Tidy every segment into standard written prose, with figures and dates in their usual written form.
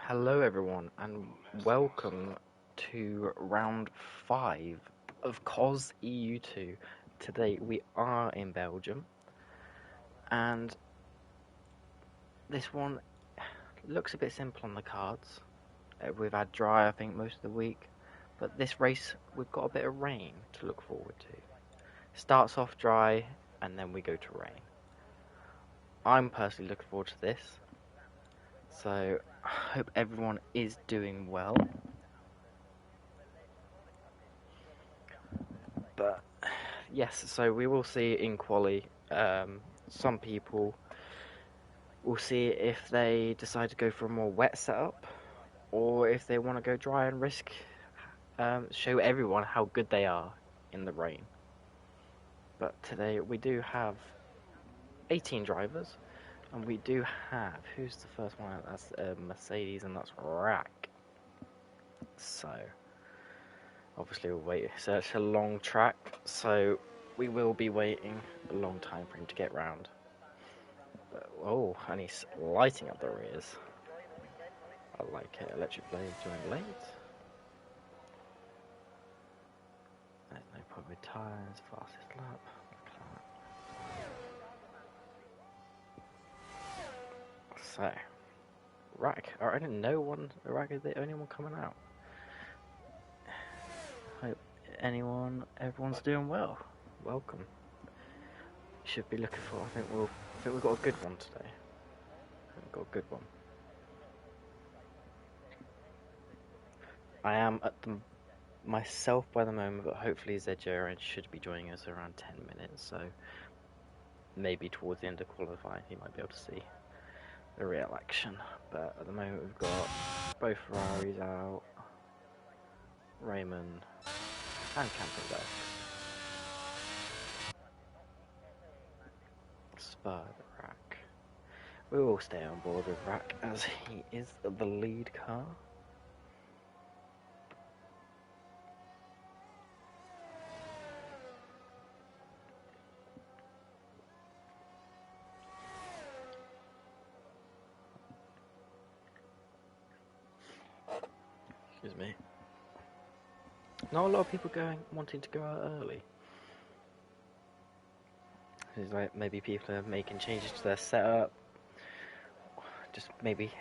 Hello, everyone, and welcome to round 5 of COS EU2. Today we are in Belgium, and this one looks a bit simple on the cards. We've had dry, I think, most of the week, but this race we've got a bit of rain to look forward to. Starts off dry, and then we go to rain. I'm personally looking forward to this, so I hope everyone is doing well. But yes, so we will see in quali. Some people will see if they decide to go for a more wet setup, or if they want to go dry and risk show everyone how good they are in the rain. But today we do have 18 drivers, and we do have who's the first one? That's Mercedes, and that's Rack. So obviously we'll wait. So it's a long track, so we will be waiting a long time for him to get round. Oh, and he's lighting up the rears. I like it. Electric blade joined late. There's no problem with tyres. Fastest lap. So, Rack. I didn't know Rack is the only one coming out. Hope everyone's doing well. Welcome. Should be looking for. I think we've got a good one today. We've got a good one. I am at myself by the moment, but hopefully Zedjaran should be joining us around 10 minutes, so maybe towards the end of qualifying he might be able to see the real action. But at the moment we've got both Ferraris out, Raymond and Camperdeck. Spur the Rack. We will stay on board with Rack as he is the lead car. Excuse me. Not a lot of people wanting to go out early. It's like maybe people are making changes to their setup. Just maybe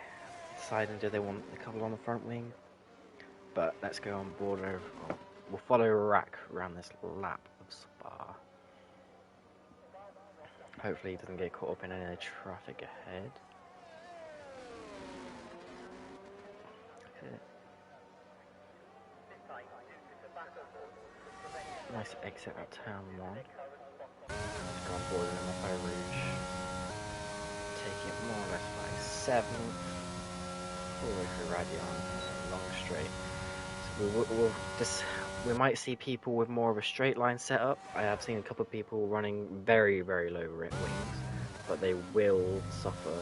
deciding do they want a couple on the front wing. But let's go on board. We'll follow Rack around this lap of Spa. Hopefully he doesn't get caught up in any traffic ahead. Nice exit at turn 1. Let's go on board in the Eau Rouge. Take it more or less by 7. All the way through Radion, long straight. So we might see people with more of a straight line setup. I have seen a couple of people running very, very low wings, but they will suffer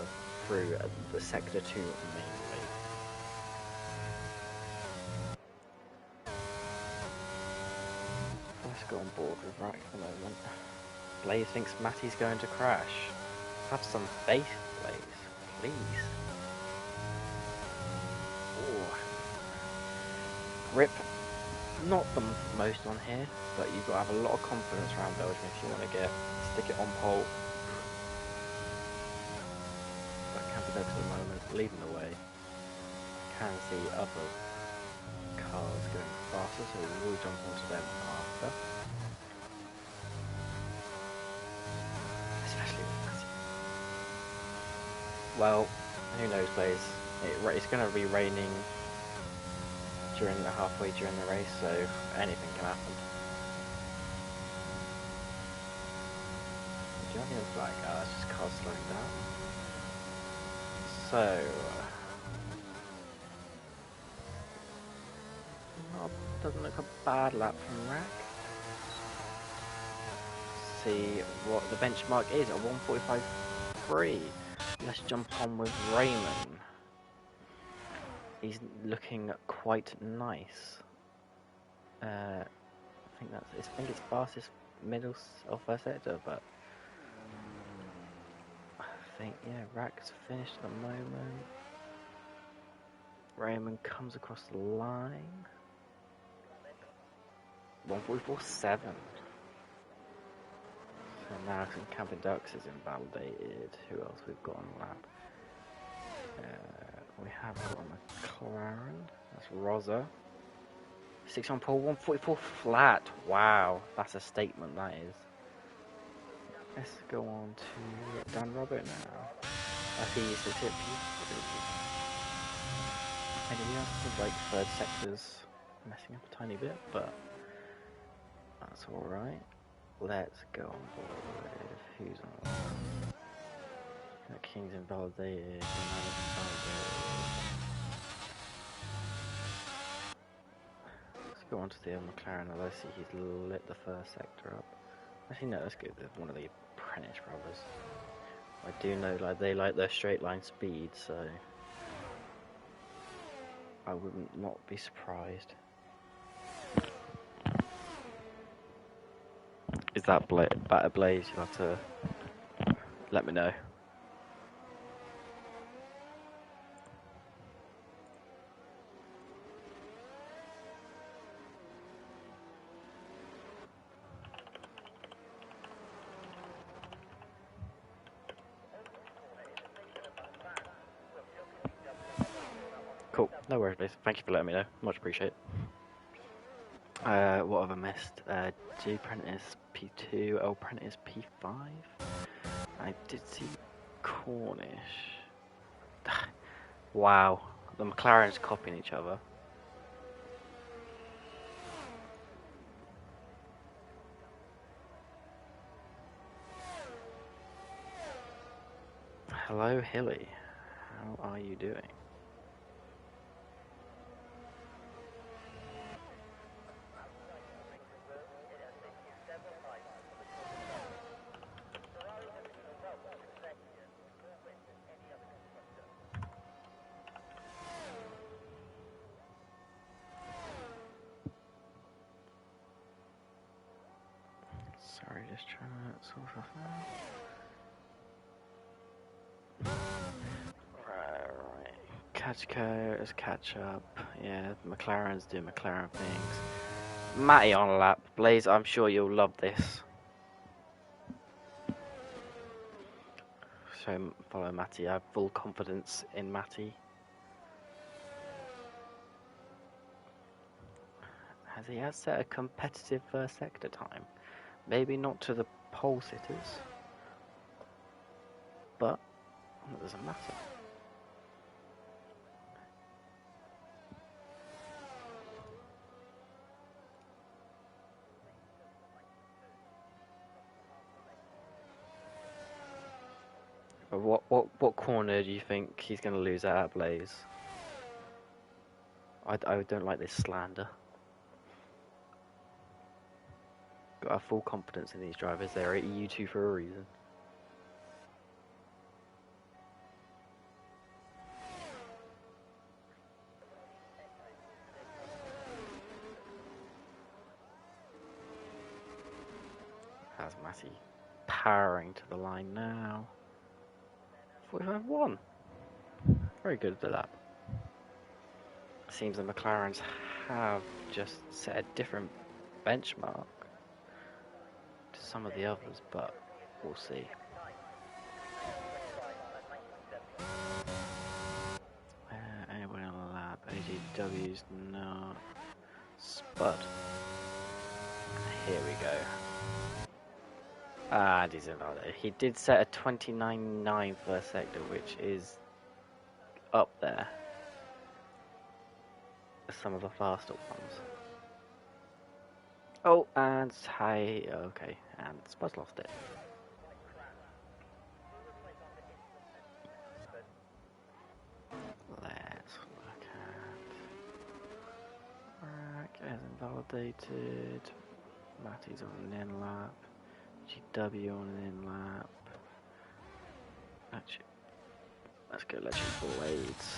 through the Sector 2 mainly. Let's go on board with Rack for the moment. Blaze thinks Matty's going to crash. Have some faith, Blaze, please. Ooh. Grip, not the most on here, but you've got to have a lot of confidence around Belgium if you want to stick it on pole. But Camperdeck at the moment, leading the way. Can see other cars going faster, so we will jump onto them after. Especially with Matty. Well, who knows, Blaze? It's going to be raining halfway during the race, so anything can happen. Do you have any flag? It's just cars slowing down. So doesn't look a bad lap from Rack. See what the benchmark is at 1:45.3. Let's jump on with Raymond. He's looking quite nice. I think it's fastest middle or first sector, but I think Rack's finished at the moment. Raymond comes across the line. 144.7. So now some Camping Ducks is invalidated. Who else we've got on the lap? We have got a McLaren. That's Rosa. 6 on pole, 144 flat. Wow, that's a statement, that is. Let's go on to Dan Robert now. I think he's the tip. Anyway, I think like third sector's messing up a tiny bit, but that's alright. Let's go on board with who's on the line. That King's invalidated, Let's go on to the McLaren. I see he's lit the first sector up. Actually, no, that's good. They're one of the Prentice brothers. I do know, like, they like their straight line speed, so I wouldn't not be surprised. Is that batter Blaze? You'll have to let me know. Cool, no worries, Blaze. Thank you for letting me know. Much appreciated. What have I missed? G Prentice P2, L Prentice P5. I did see Cornish. Wow, the McLarens copying each other. Hello, Hilly. How are you doing? Sorry, just trying to sort stuff out. Right. Catchco is catch up. Yeah, McLaren's do McLaren things. Matty on a lap. Blaze, I'm sure you'll love this. So follow Matty. I have full confidence in Matty. He has set a competitive first sector time. Maybe not to the pole sitters, but it doesn't matter. But what corner do you think he's going to lose out at Blaze? I don't like this slander. Got to have full confidence in these drivers. They're at EU2 for a reason. How's Matty powering to the line now? 45-1. Very good at that. Seems the McLarens have just set a different benchmark to some of the others, but we'll see. Anybody on the lap? AGW's not. Spud. Here we go. And he's another. He did set a 29.9 first sector, which is up there with some of the faster ones. Oh, and hi. Okay, and Spud's lost it. Let's look at. Rack as invalidated. Matty's on an in lap. GW on an in lap. Actually, let's go Legend Blades.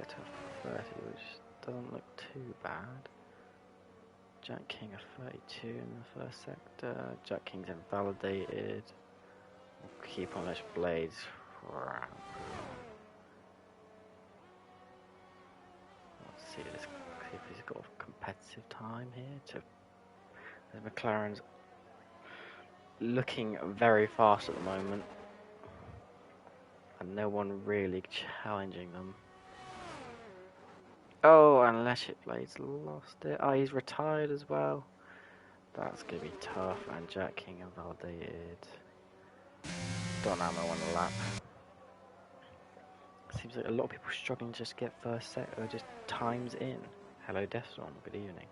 sector 30, which doesn't look too bad. Jack King of 32 in the first sector. Jack King's invalidated. We'll keep on those blades. Let's see this. See if he's got a competitive time here. The McLaren's looking very fast at the moment, and no one really challenging them. Oh, and Leshit Blades lost it. Oh, he's retired as well. That's going to be tough. And Jack King invalidated. Don Ammo on the lap. Seems like a lot of people struggling to just get first set or just times in. Hello, Deathstorm. Good evening.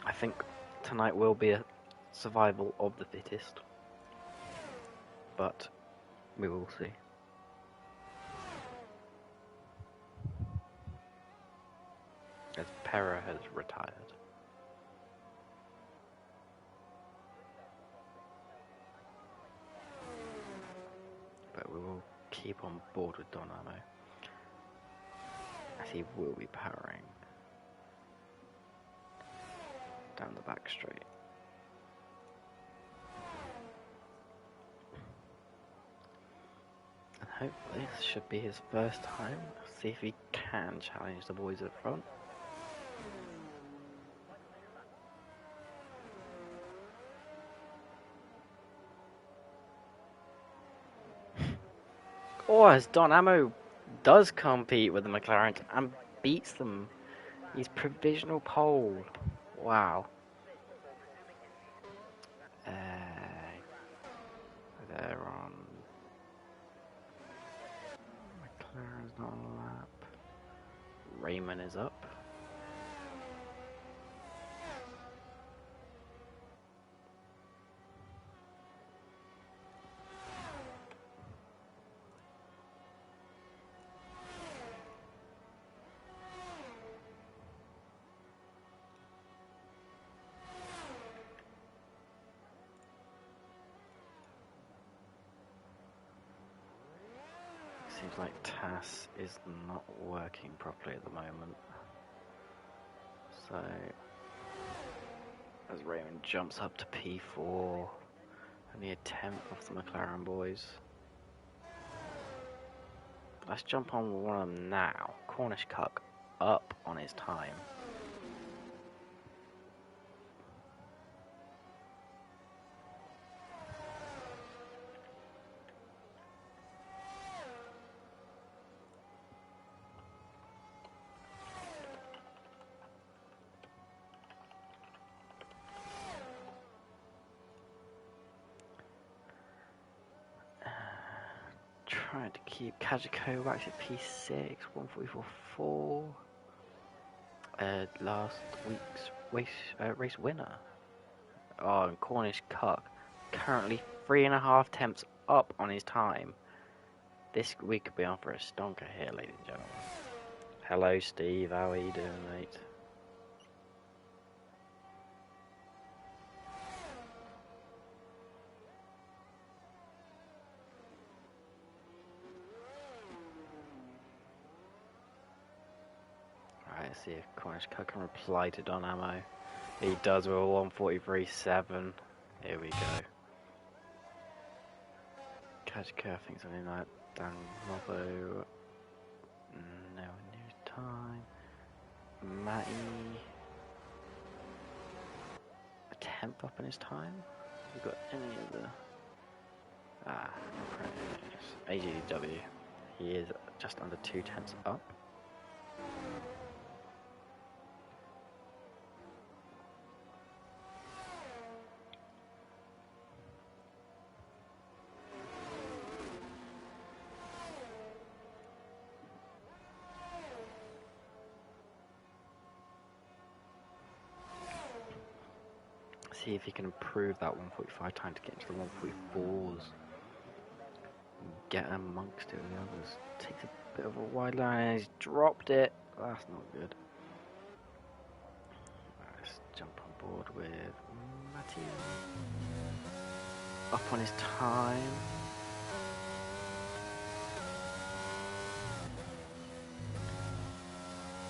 I think tonight will be a survival of the fittest, but we will see. As Pera has retired. But we will keep on board with Don Ammo, as he will be powering down the back straight. And hopefully this should be his first time. See if he can challenge the boys at front. Oh, as Don Ammo does compete with the McLaren and beats them. He's provisional pole. Wow. They're on. McLaren's not on the lap. Raymond is up. Seems like TAS is not working properly at the moment. So, as Raymond jumps up to P4, only a tenth off the McLaren boys. Let's jump on one of them now. Cornish Cuck up on his time. Trying to keep Kajiko back at P6, 144.4. Last week's race winner. Oh, and Cornish Cuck currently 3.5 tenths up on his time. This week could be on for a stonker here, ladies and gentlemen. Hello, Steve. How are you doing, mate? Let's see if Cornish Cuck can reply to Don Ammo. He does with a 143.7. Here we go. Kajika, I think something like Dan Robbo. No new time. Matty. A tenth up in his time. Have we got any of the. AGW. He is just under 2 tenths up. See if he can improve that 145 time to get into the 144s. Get amongst it with the others. Takes a bit of a wide line. He's dropped it. That's not good. Right, let's jump on board with Matty. up on his time.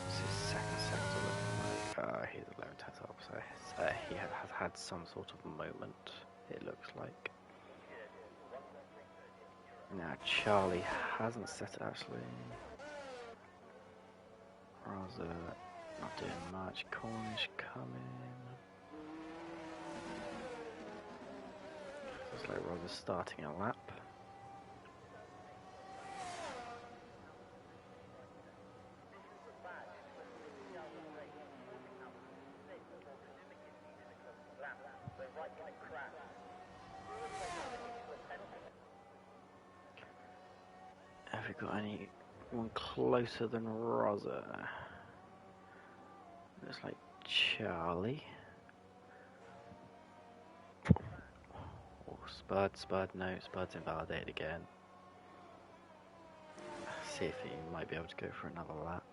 What's his second sector looking like? He's 11 tenths up, so he has had some sort of moment, it looks like. Now Charlie hasn't set it actually. Raza not doing much. Cornish coming. Looks like Raza's starting a lap. Have we got anyone closer than Raza? Looks like Charlie. Oh, Spud, no, Spud's invalidated again. See if he might be able to go for another lap.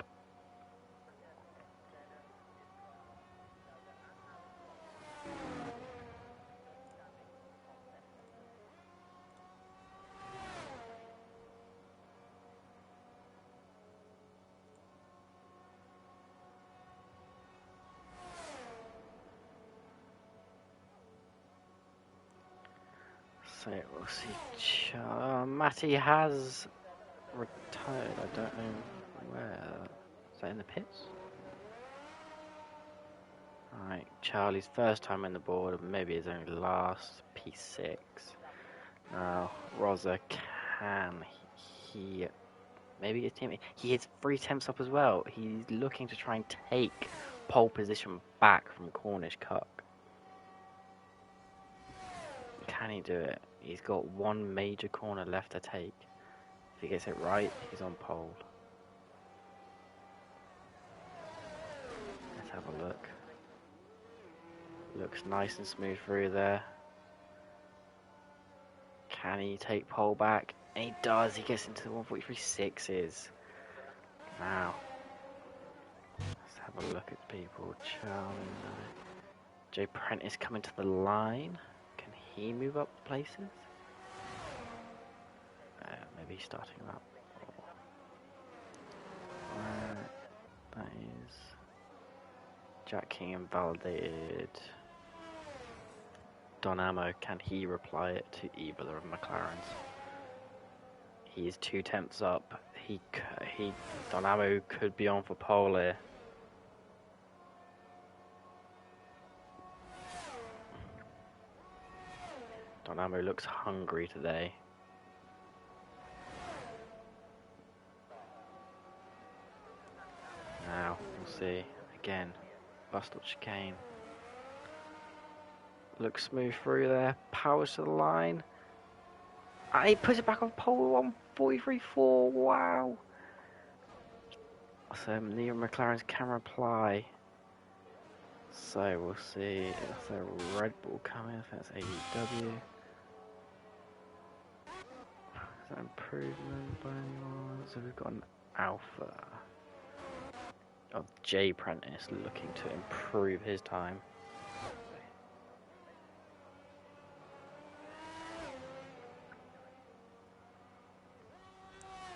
So we'll see. Matty has retired. I don't know where. Is that in the pits? Alright, Charlie's first time in the board, maybe his only last. P6. Now, Rosa can he. Maybe his team. He hits 3 temps up as well. He's looking to try and take pole position back from Cornish Cuck. Can he do it? He's got one major corner left to take. If he gets it right, he's on pole. Let's have a look. Looks nice and smooth through there. Can he take pole back? And he does. He gets into the 143.6s. Now, let's have a look at people. Charlie, no. Jay Prentice coming to the line. Can he move up places? Maybe he's starting up. That is Jack King invalidated. Don Ammo, can he reply it to either of McLaren's? He is 2 temps up. Don Ammo could be on for pole here. Don Ammo looks hungry today. Now, we'll see. Again, bustle chicane. Looks smooth through there. Powers to the line. And he puts it back on pole 143.4. Wow. So neither McLaren's can reply. So we'll see. It's a Red Bull coming. I think that's AEW. Is that improvement by anyone? So we've got an Alpha of Jay Prentice looking to improve his time.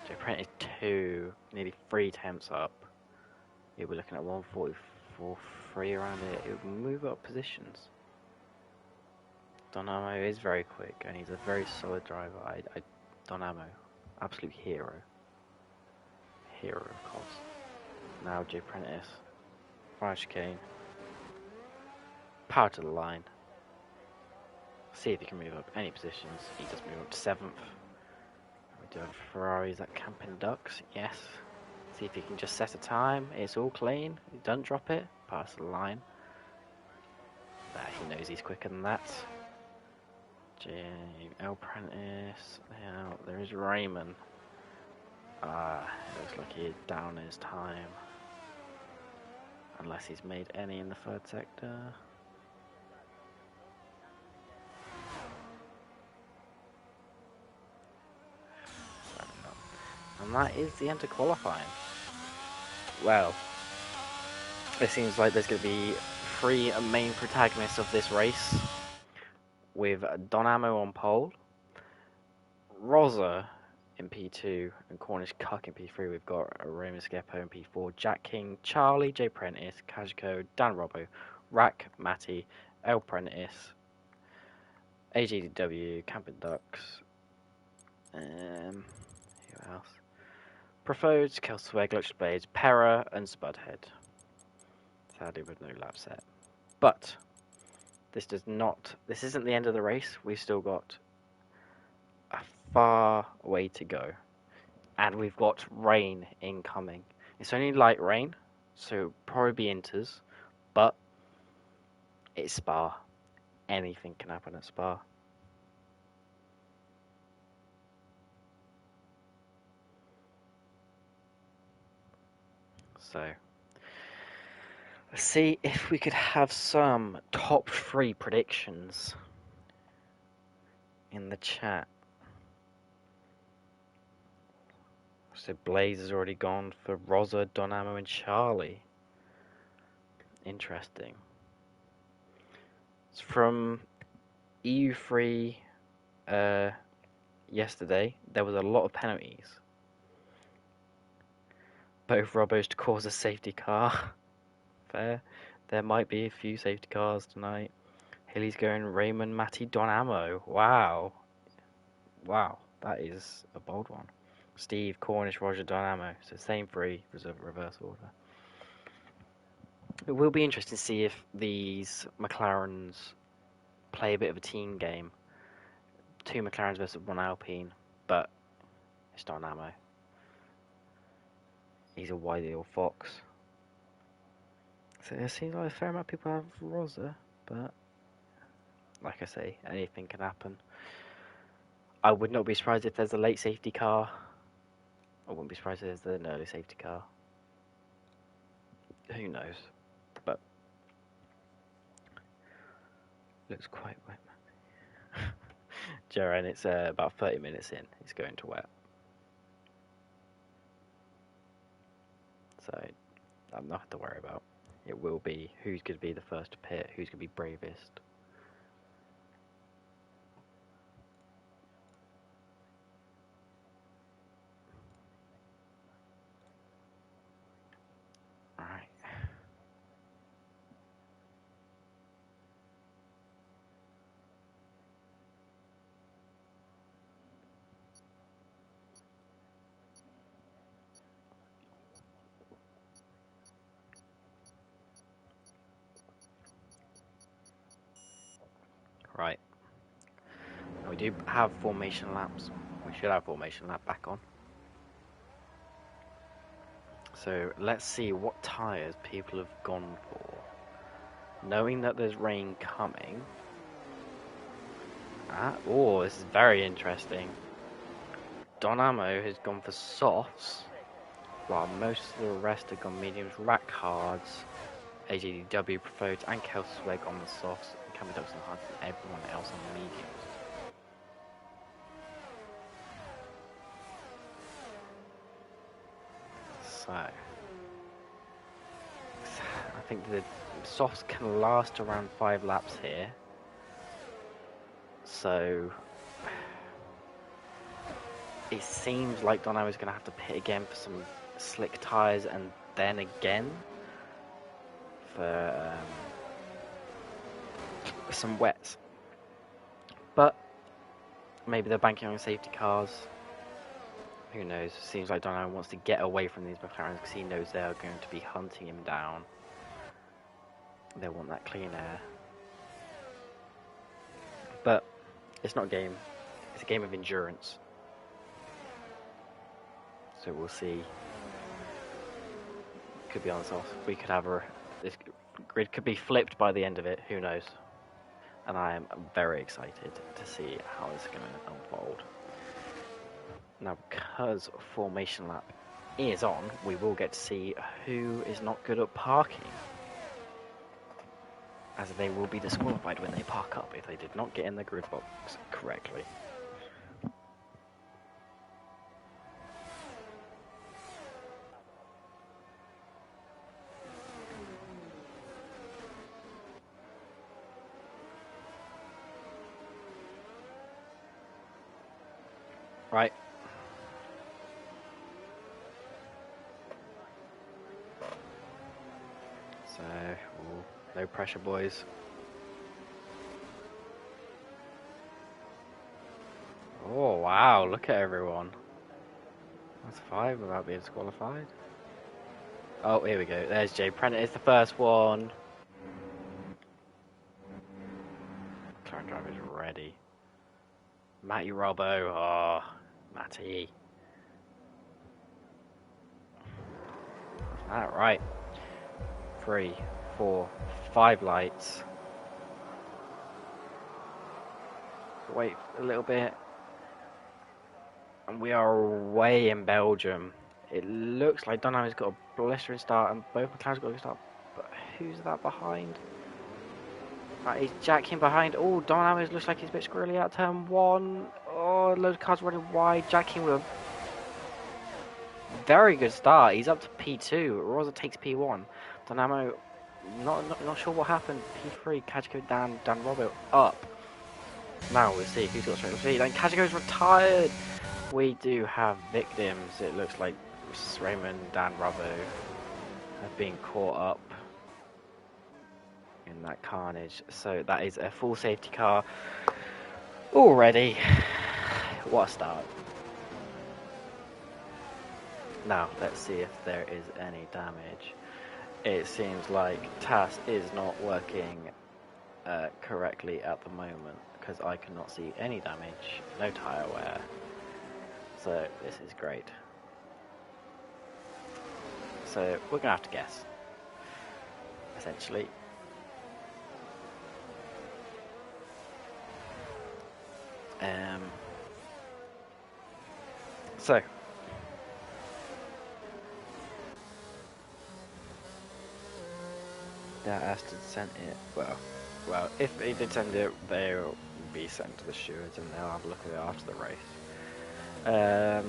Jay Prentice 2, nearly 3 temps up. Yeah, we're looking at 144.3 around it. It will move up positions. Don Ammo is very quick and he's a very solid driver. Don Ammo, absolute hero. Hero, of course. Now Jay Prentice, fire chicane, power to the line. See if he can move up any positions. He does move up to 7th. We do have Ferraris at Camping Ducks, yes. See if he can just set a time. It's all clean. He doesn't drop it. Pass the line. He knows he's quicker than that. L Prentice. Now there is Raymond. It looks like he's down his time. Unless he's made any in the 3rd sector. And that is the end of qualifying. Well, it seems like there's going to be 3 main protagonists of this race. with Donamo on pole, Rosa in P2, and Cornish Cuck in P3. We've got Roman Skepo in P4, Jack King, Charlie, J Prentice, Kajko, Dan Robbo, Rack, Matty, L Prentice, AGDW, Camping Ducks, who else? Profodes, Kelsweg, Lutch Blades, Pera, and Spudhead. Sadly, with no lap set. But this isn't the end of the race. We've still got a far way to go. And we've got rain incoming. It's only light rain, so probably be inters, but it's Spa. Anything can happen at Spa. So let's see if we could have some top 3 predictions in the chat. So Blaze has already gone for Rosa, Donamo, and Charlie. Interesting. It's from EU3 yesterday. There was a lot of penalties. Both Robbos to cause a safety car. Fair. There might be a few safety cars tonight. Hilly's going Raymond, Matty, Donamo. Wow. Wow, that is a bold one. Steve, Cornish, Roger, Donamo. So same 3, reverse order. It will be interesting to see if these McLarens play a bit of a team game. 2 McLarens versus 1 Alpine, but it's Donamo. He's a wily old fox. So it seems like a fair amount of people have Rosa, but like I say, anything can happen. I would not be surprised if there's a late safety car. I wouldn't be surprised if there's an early safety car. Who knows? But looks quite wet. Jaren, it's about 30 minutes in. It's going to wet. So I'm nothing to worry about. It will be who's going to be the first to pit, who's going to be bravest. Alright. Right. Now we do have formation laps. We should have formation lap back on. So let's see what tyres people have gone for. Knowing that there's rain coming. Oh, this is very interesting. Donamo has gone for softs, while most of the rest have gone mediums, rack hards, AGDW preferred, and Kelsweg on the softs, and Campbell Ducks on hards, and everyone else on the mediums. So, I think the softs can last around 5 laps here. So, it seems like Dono is going to have to pit again for some slick tyres, and then again for some wets. But maybe they're banking on safety cars. Who knows? Seems like Dono wants to get away from these McLarens because he knows they are going to be hunting him down. They want that clean air. But it's not a game. It's a game of endurance. So we'll see. Could be on the soft. We could have this grid could be flipped by the end of it. Who knows? And I am very excited to see how this is going to unfold. Now, because formation lap is on, we will get to see who is not good at parking, as they will be disqualified when they park up if they did not get in the grid box correctly. Right. So, ooh, no pressure, boys. Oh, wow, look at everyone. That's 5 without being disqualified. Oh, here we go. There's Jay Prentice, the first one. McLaren driver is ready. Matty Robbo. Oh, Matty. All right. 3, 4, 5 lights. Wait a little bit. And we are away in Belgium. It looks like Dunham's got a blistering start and both McLaren's got a good start. But who's that behind? Right, is Jack in behind? Oh, Dunham looks like he's a bit squirrely out turn 1. Oh, loads of cars running wide. Jack in with a very good start. He's up to P2. Rosa takes P1. Dynamo, not sure what happened. P3. Kajiko Dan Robbo up. Now we'll see who's got straight speed. And Kajiko's retired. We do have victims. It looks like Raymond Dan Robbo have been caught up in that carnage. So that is a full safety car already. What a start. Now let's see if there is any damage. It seems like TAS is not working correctly at the moment because I cannot see any damage, no tyre wear. So this is great. So we're gonna have to guess, essentially. So that Aston sent it. Well, if he did send it, they'll be sent to the stewards and they'll have a look at it after the race. What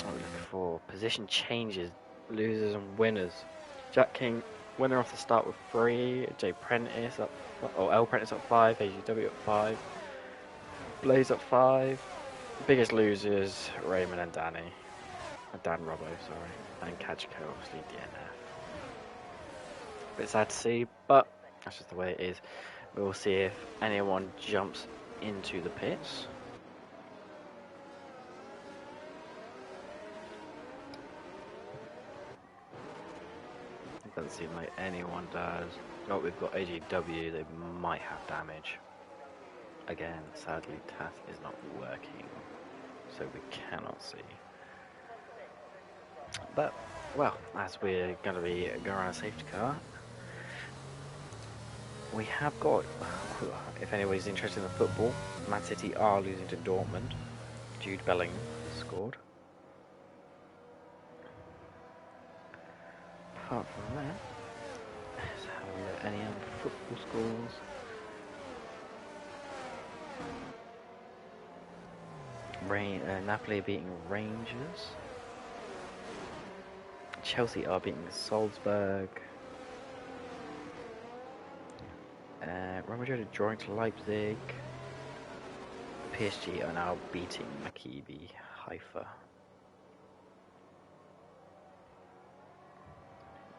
we're looking for position changes, losers and winners. Jack King, winner off the start with 3. Jay Prentice up, L Prentice up 5. AGW up 5. Blaze up 5. Biggest losers, Raymond and Dan Robbo, sorry, and Kajiko, obviously DNF. Bit sad to see, but that's just the way it is. We'll see if anyone jumps into the pits. It doesn't seem like anyone does. Oh, we've got AGW, they might have damage. Again, sadly, TAS is not working, so we cannot see. But, well, as we're going to be going around a safety car, we have got, if anybody's interested in the football, Man City are losing to Dortmund. Jude Bellingham scored. Apart from that, let's have a look at any other football scores. Napoli beating Rangers. Chelsea are beating Salzburg. Real Madrid are drawing to Leipzig. PSG are now beating Maccabi Haifa.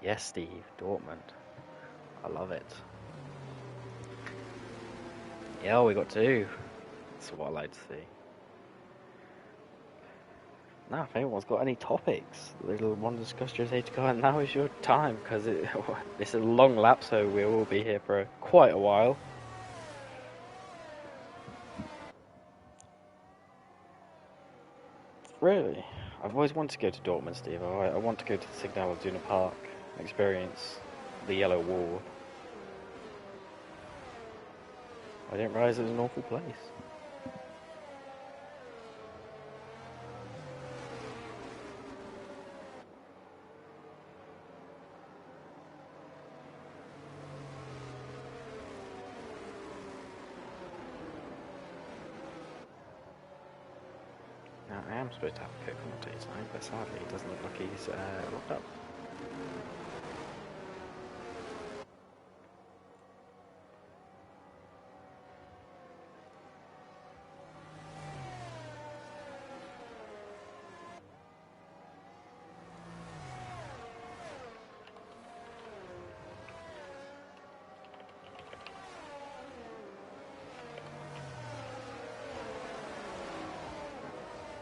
Yes, Steve, Dortmund. I love it. Yeah, we got 2. That's what I like to see. Now, if anyone's got any topics they want to discuss your safety car, now is your time, because it's a long lap, so we will be here for quite a while. Really? I've always wanted to go to Dortmund, Steve. I want to go to the Signal Iduna Park, experience the Yellow Wall. I didn't realise it was an awful place. Now, I am supposed to have a quick commentator time, but sadly it doesn't look like he's locked up.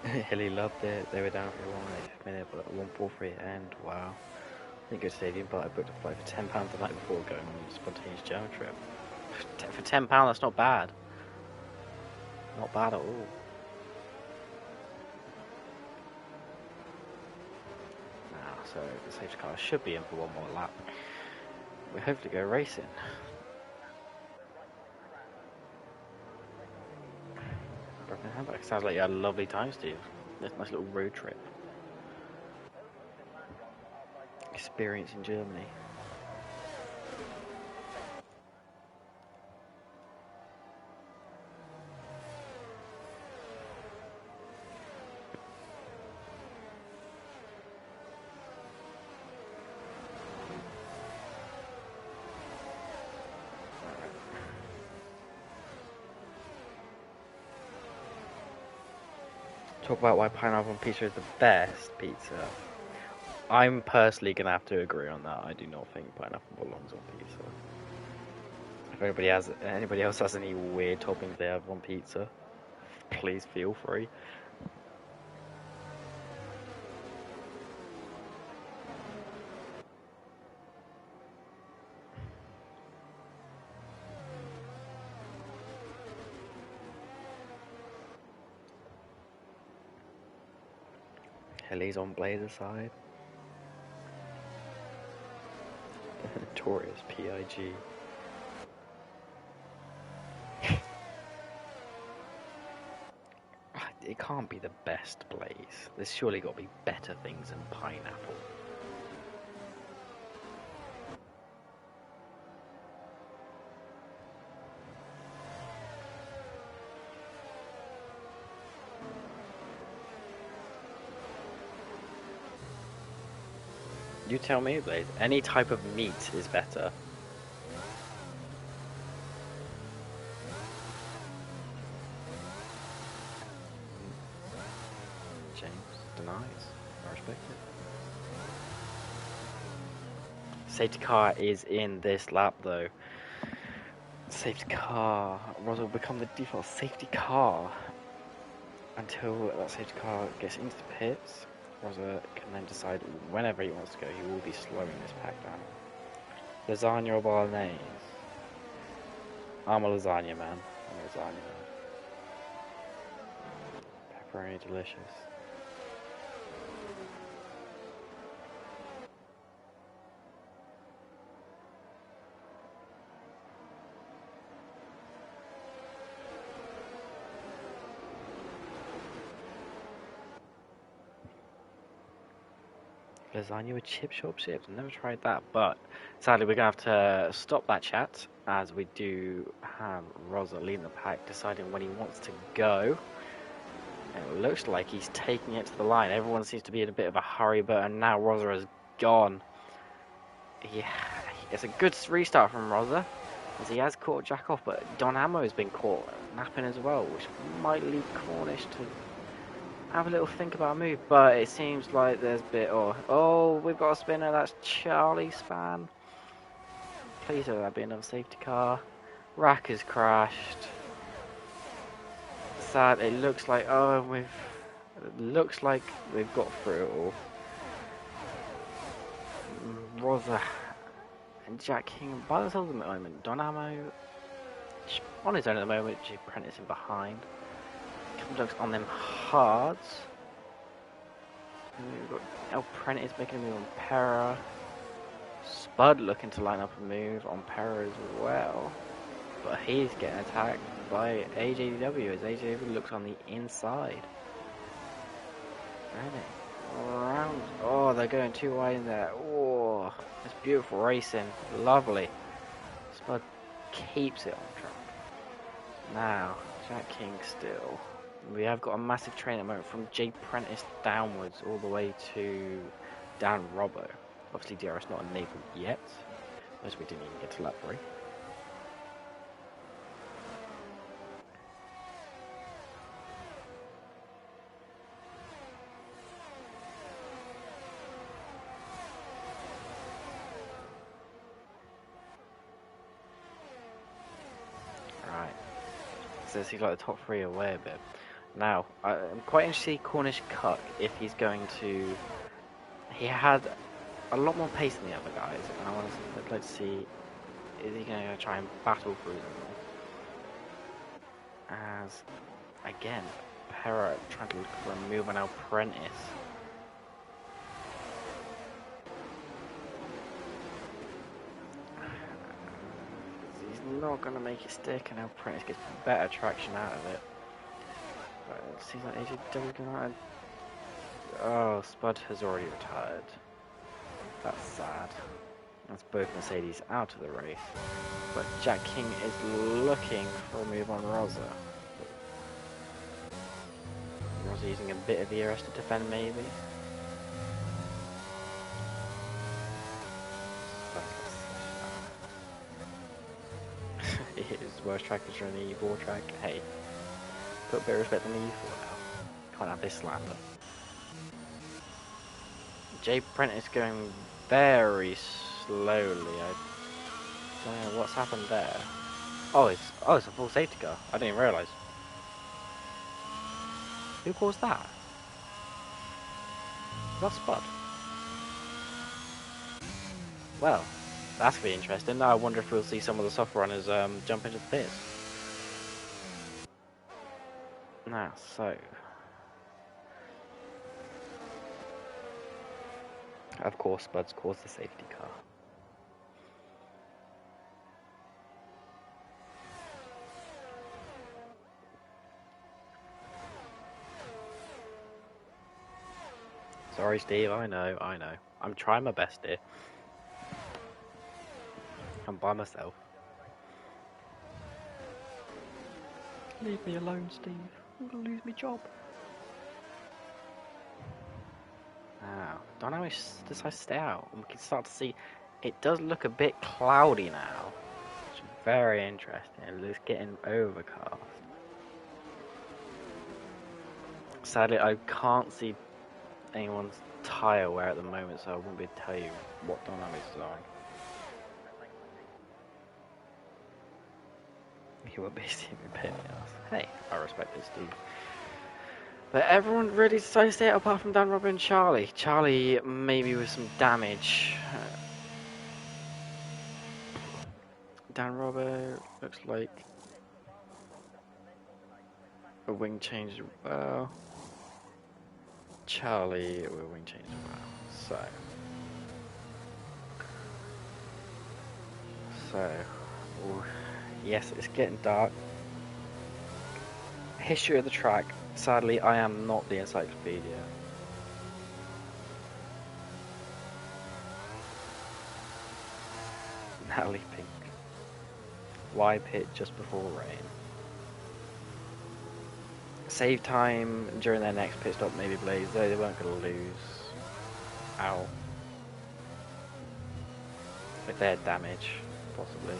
Hilly loved it. They were down for a 180 minute, but 143 end. Wow. Didn't go to stadium, but I booked a flight for £10 the night before going on a spontaneous German trip. For £10, that's not bad. Not bad at all. Now, so the safety car should be in for one more lap. We hopefully go racing. Broken handbag. Sounds like you had a lovely time, Steve. Nice little road trip. Experience in Germany. Talk about why pineapple on pizza is the best pizza. I'm personally gonna have to agree on that. I do not think pineapple belongs on pizza. If anybody else has any weird toppings they have on pizza, please feel free. Hilly's on Blazer side. Notorious PIG. It can't be the best Blaze. There's surely got to be better things than pineapple. You tell me, Blaze. Any type of meat is better. James denies. I respect it. Safety car is in this lap, though. Safety car. Ross will become the default safety car until that safety car gets into the pits. Rosa can then decide whenever he wants to go. He will be slowing this pack down. Lasagna or bolognese? I'm a lasagna man. I'm a lasagna man. Pepperoni delicious. Lasagna with chip shop chips. I've never tried that, but sadly we're going to have to stop that chat as we do have Rosa leading the pack, deciding when he wants to go. And it looks like he's taking it to the line. Everyone seems to be in a bit of a hurry, but now Rosa has gone. Yeah, it's a good restart from Rosa, as he has caught Jack off, but Don Ammo has been caught napping as well, which might lead Cornish to have a little think about a move, but it seems like there's a bit oh, we've got a spinner. That's Charlie Span. Please don't that be another safety car. Rack has crashed. Sad. It looks like we've got through it all. Rosa and Jack King by themselves at the moment. Donamo on his own at the moment. Jay Prentice in behind. Looks on them hards. We've got El Prentice making a move on Pera. Spud looking to line up a move on Pera as well. But he's getting attacked by AJW as AJW looks on the inside. Round. Oh, they're going too wide in there. Oh, it's beautiful racing. Lovely. Spud keeps it on track. Now, Jack King still. We have got a massive train at the moment from Jay Prentice downwards all the way to Dan Robbo. Obviously DRS not enabled yet, as we didn't even get to lap 3. Right, so it seems like the top 3 are away a bit. Now, I'm quite interested to see Cornish Cuck if he's going to. He had a lot more pace than the other guys, and I'd like to see, is he going to try and battle through them all? As, again, Perra trying to look for a move on Apprentice. He's not going to make it stick, and Apprentice gets better traction out of it. But it seems like AJW going to. Oh, Spud has already retired. That's sad. That's both Mercedes out of the race. But Jack King is looking for a move on Rosa. Rosa using a bit of ERS to defend, maybe. It is worst track is on the E4 track. Hey, put a bit of respect on the E4 now. Can't have this slander. Jay Prentice going very slowly. I don't know what's happened there. Oh, it's a full safety car. I didn't even realise. Who caused that? That's Spud. Well, that's gonna be interesting. Now I wonder if we'll see some of the soft runners jump into the pits. Now, so of course, Spud's caused the safety car. Sorry, Steve. I know. I'm trying my best here. I'm by myself. Leave me alone, Steve. I'm gonna lose my job. Now, don't know if I decide to stay out. We can start to see it does look a bit cloudy now. It's very interesting. It's getting overcast. Sadly, I can't see anyone's tyre wear at the moment, so I won't be able to tell you what dynamics is on. He will be seeing me pay me off. Hey, I respect this dude. But everyone really decided to stay out apart from Dan, Robert and Charlie. Charlie maybe with some damage. Dan Robert looks like a wing change as well. Charlie with a wing change as well. So, yes, it's getting dark. History of the track. Sadly, I am not the encyclopedia. Natalie Pink. Why pit just before rain? Save time during their next pit stop, maybe Blaze, though they weren't going to lose out. If they had damage, possibly.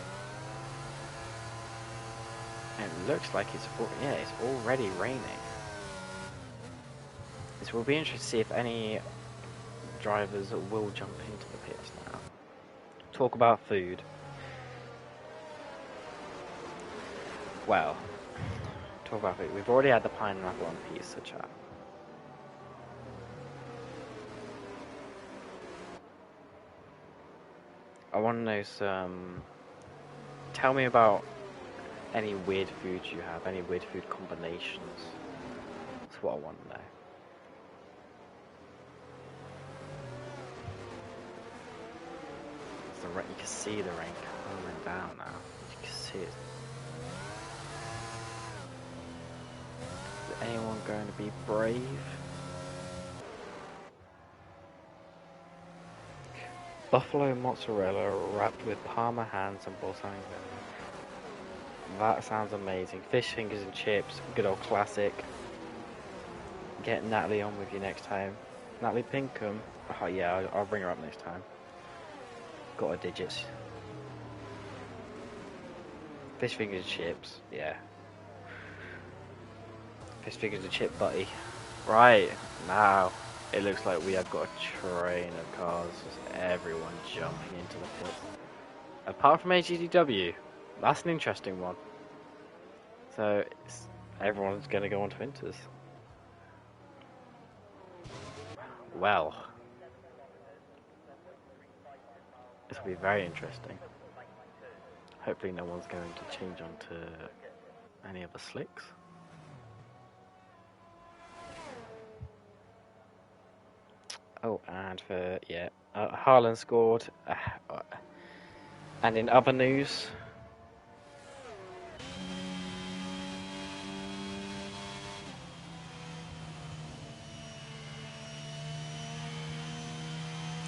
And it looks like it's already raining. So we'll be interested to see if any drivers will jump into the pits now. Talk about food. Well, talk about food. We've already had the pineapple on pizza chat. I want to know some. Tell me about any weird foods you have, any weird food combinations. That's what I want to know. You can see the rain coming down now. You can see it. Is anyone going to be brave? Buffalo mozzarella wrapped with Parma hands and balsamic. That sounds amazing. Fish fingers and chips, good old classic. Get Natalie on with you next time. Natalie Pinkham. Oh yeah, I'll bring her up next time. Got her digits. Fish fingers and chips, yeah. Fish fingers and chip buddy. Right, now it looks like we have got a train of cars, just everyone jumping into the pit. Apart from AGDW, that's an interesting one. So, Everyone's going to go on to Inters. Well, this will be very interesting. Hopefully no one's going to change onto any other slicks. Oh, and for, yeah, Haaland scored. And in other news,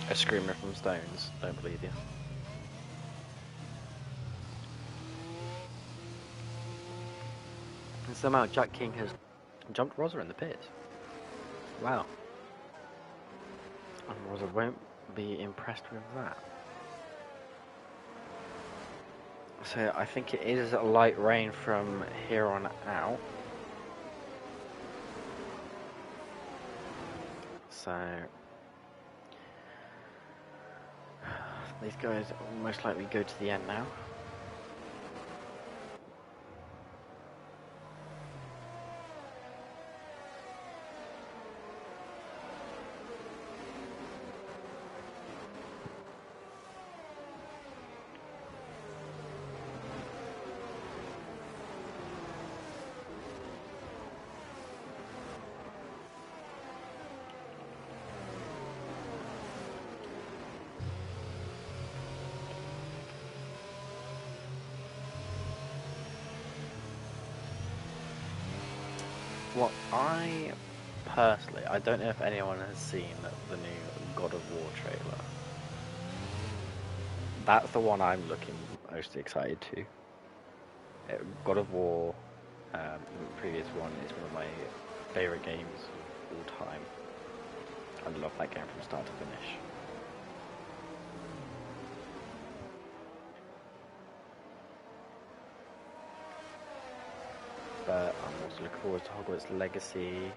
a screamer from Stones, don't believe you. And somehow Jack King has jumped Rosa in the pit. Wow. And Rosa won't be impressed with that. So I think it is a light rain from here on out. So these guys will most likely go to the end now. What I personally, I don't know if anyone has seen the new God of War trailer. That's the one I'm looking most excited to. God of War, the previous one, is one of my favourite games of all time. I love that game from start to finish. But I'm also looking forward to Hogwarts Legacy.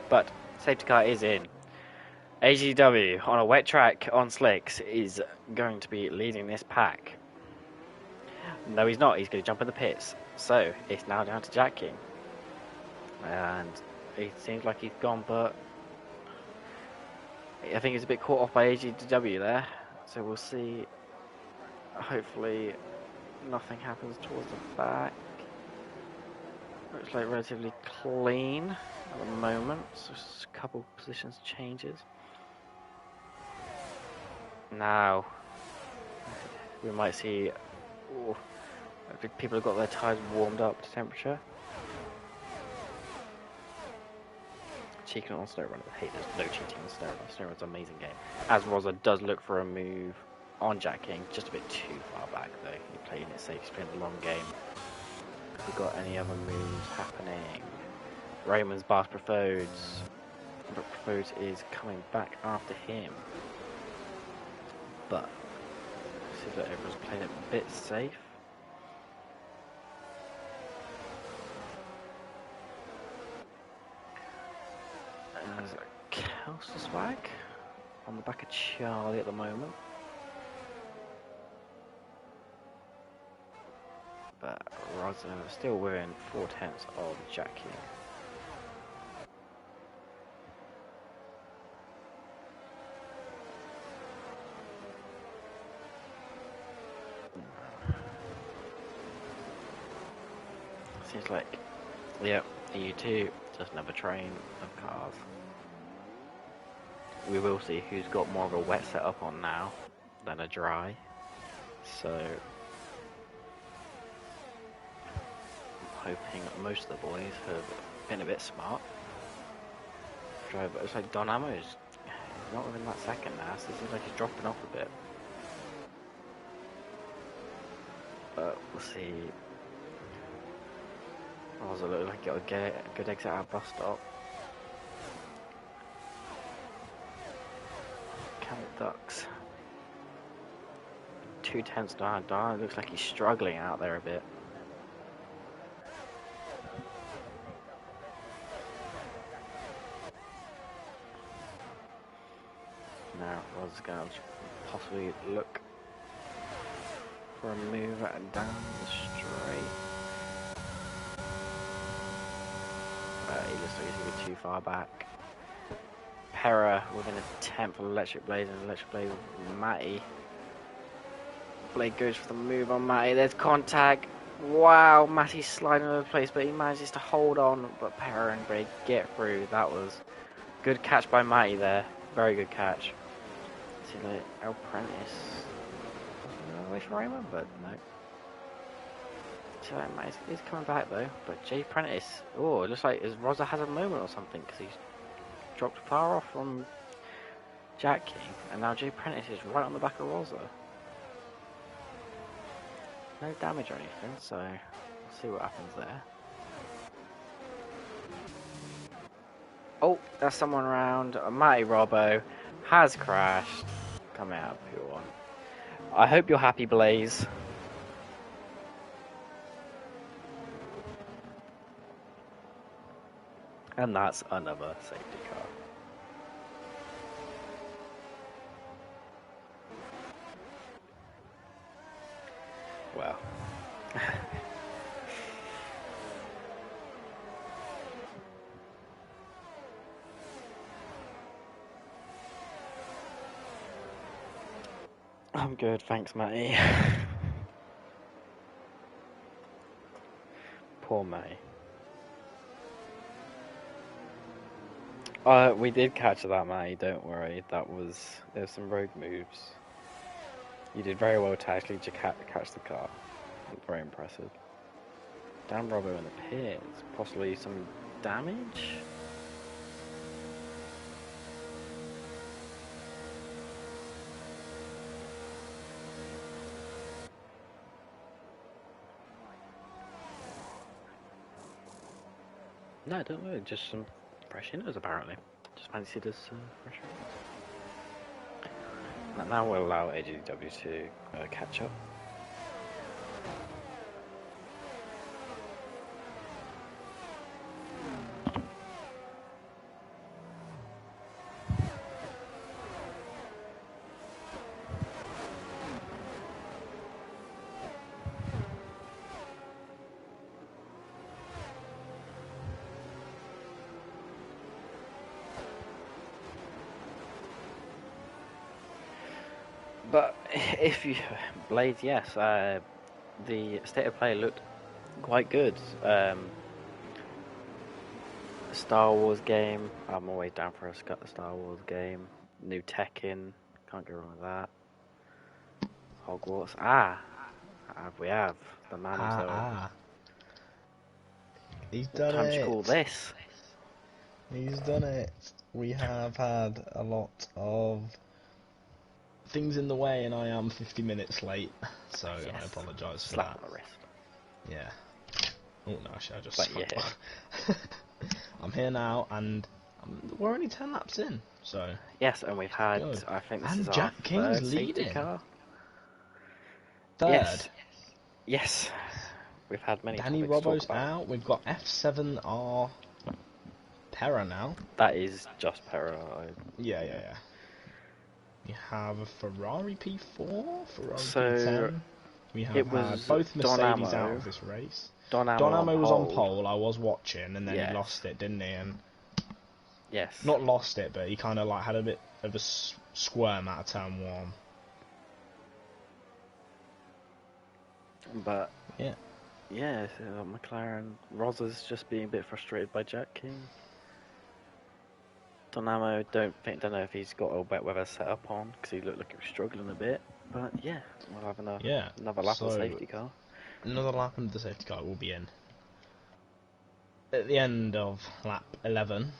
But safety car is in. AGW on a wet track on slicks is going to be leading this pack. No, he's not. He's going to jump in the pits. So it's now down to Jack King. And it seems like he's gone, but I think he's a bit caught off by AGW there. So we'll see. Hopefully nothing happens towards the back. Looks like relatively clean at the moment. So just a couple positions changes. Now we might see people have got their tyres warmed up to temperature. Cheating on SnowRunner. Hey, there's no cheating on SnowRunner. SnowRunner's an amazing game. As Rosa does look for a move on Jack King, just a bit too far back though. He's playing it safe, he's playing the long game. Have we got any other moves happening? Raymond's Bass Profodes. But Profodes is coming back after him. But it seems like everyone's playing it a bit safe. And there's a Kelsa swag on the back of Charlie at the moment. But Rosa still wearing 4/10 of Jack King. Seems like, yep, EU2, just another train of cars. We will see who's got more of a wet setup on now than a dry. So I'm hoping that most of the boys have been a bit smart. But it's like Don Amo's not within that second now, so it seems like he's dropping off a bit. But we'll see. Also look like it'll get a good exit out of bus stop. Camel Ducks. 2/10 down. It looks like he's struggling out there a bit. Now, Rod's going to possibly look for a move down the straight. He looks like he's a bit too far back. Pera within a tenth of Electric Blade, and Electric Blade with Matty. Blade goes for the move on Matty. There's contact. Wow, Matty's sliding over the place, but he manages to hold on. But Pera and Blade get through. That was good catch by Matty there. Very good catch. See, like, Apprentice. No way for Raymond, but no. So Matty is coming back though. But Jay Prentice. Oh, it looks like Rosa has a moment or something because he's dropped far off from Jack King, and now Jay Prentice is right on the back of Rosa. No damage or anything, so we'll see what happens there. Oh, that's someone around. Matty Robbo has crashed. Coming out of P1. I hope you're happy, Blaze. And that's another safety car. Well. I'm good, thanks, Matty. Poor Matty. We did catch that, Matty, don't worry. There's some road moves. You did very well to actually catch the car. Very impressive. Dan Robbo in the pits. Possibly some damage? No, I don't know. Just some fresh inners, apparently. Just fancied as fresh inners. And now we'll allow AGW to catch up. But if you Blades, yes, the state of play looked quite good. Star Wars game, I'm always down for a Star Wars game. New Tekken, can't go wrong with that. Hogwarts, we have the man himself. He's done What it. time do you call this? He's done it. We have had a lot of things in the way, and I am 50 minutes late, so yes. I apologise for Slap that. on the wrist. Yeah. Oh no, actually, I just. But yeah. I'm here now, and we're only 10 laps in, so. Yes, and we've had. Good. I think this and is Jack our King's third leading. safety car. Third. Yes. We've had many. Danny Robbo's out. We've got S10 R5 Belgium now. That is just Pera. Yeah. We have a Ferrari P4, Ferrari so P10. We have had both Mercedes out of this race. Don Amo was on pole. I was watching, and then he lost it, didn't he? And yes. Not lost it, but he kind of like had a bit of a squirm out of turn 1. But yeah, so McLaren Rosa's just being a bit frustrated by Jack King. Donamo, don't know if he's got a wet weather set up on because he looked like he was struggling a bit. But yeah, we'll have another lap of the safety car. Another lap of the safety car will be in at the end of lap 11,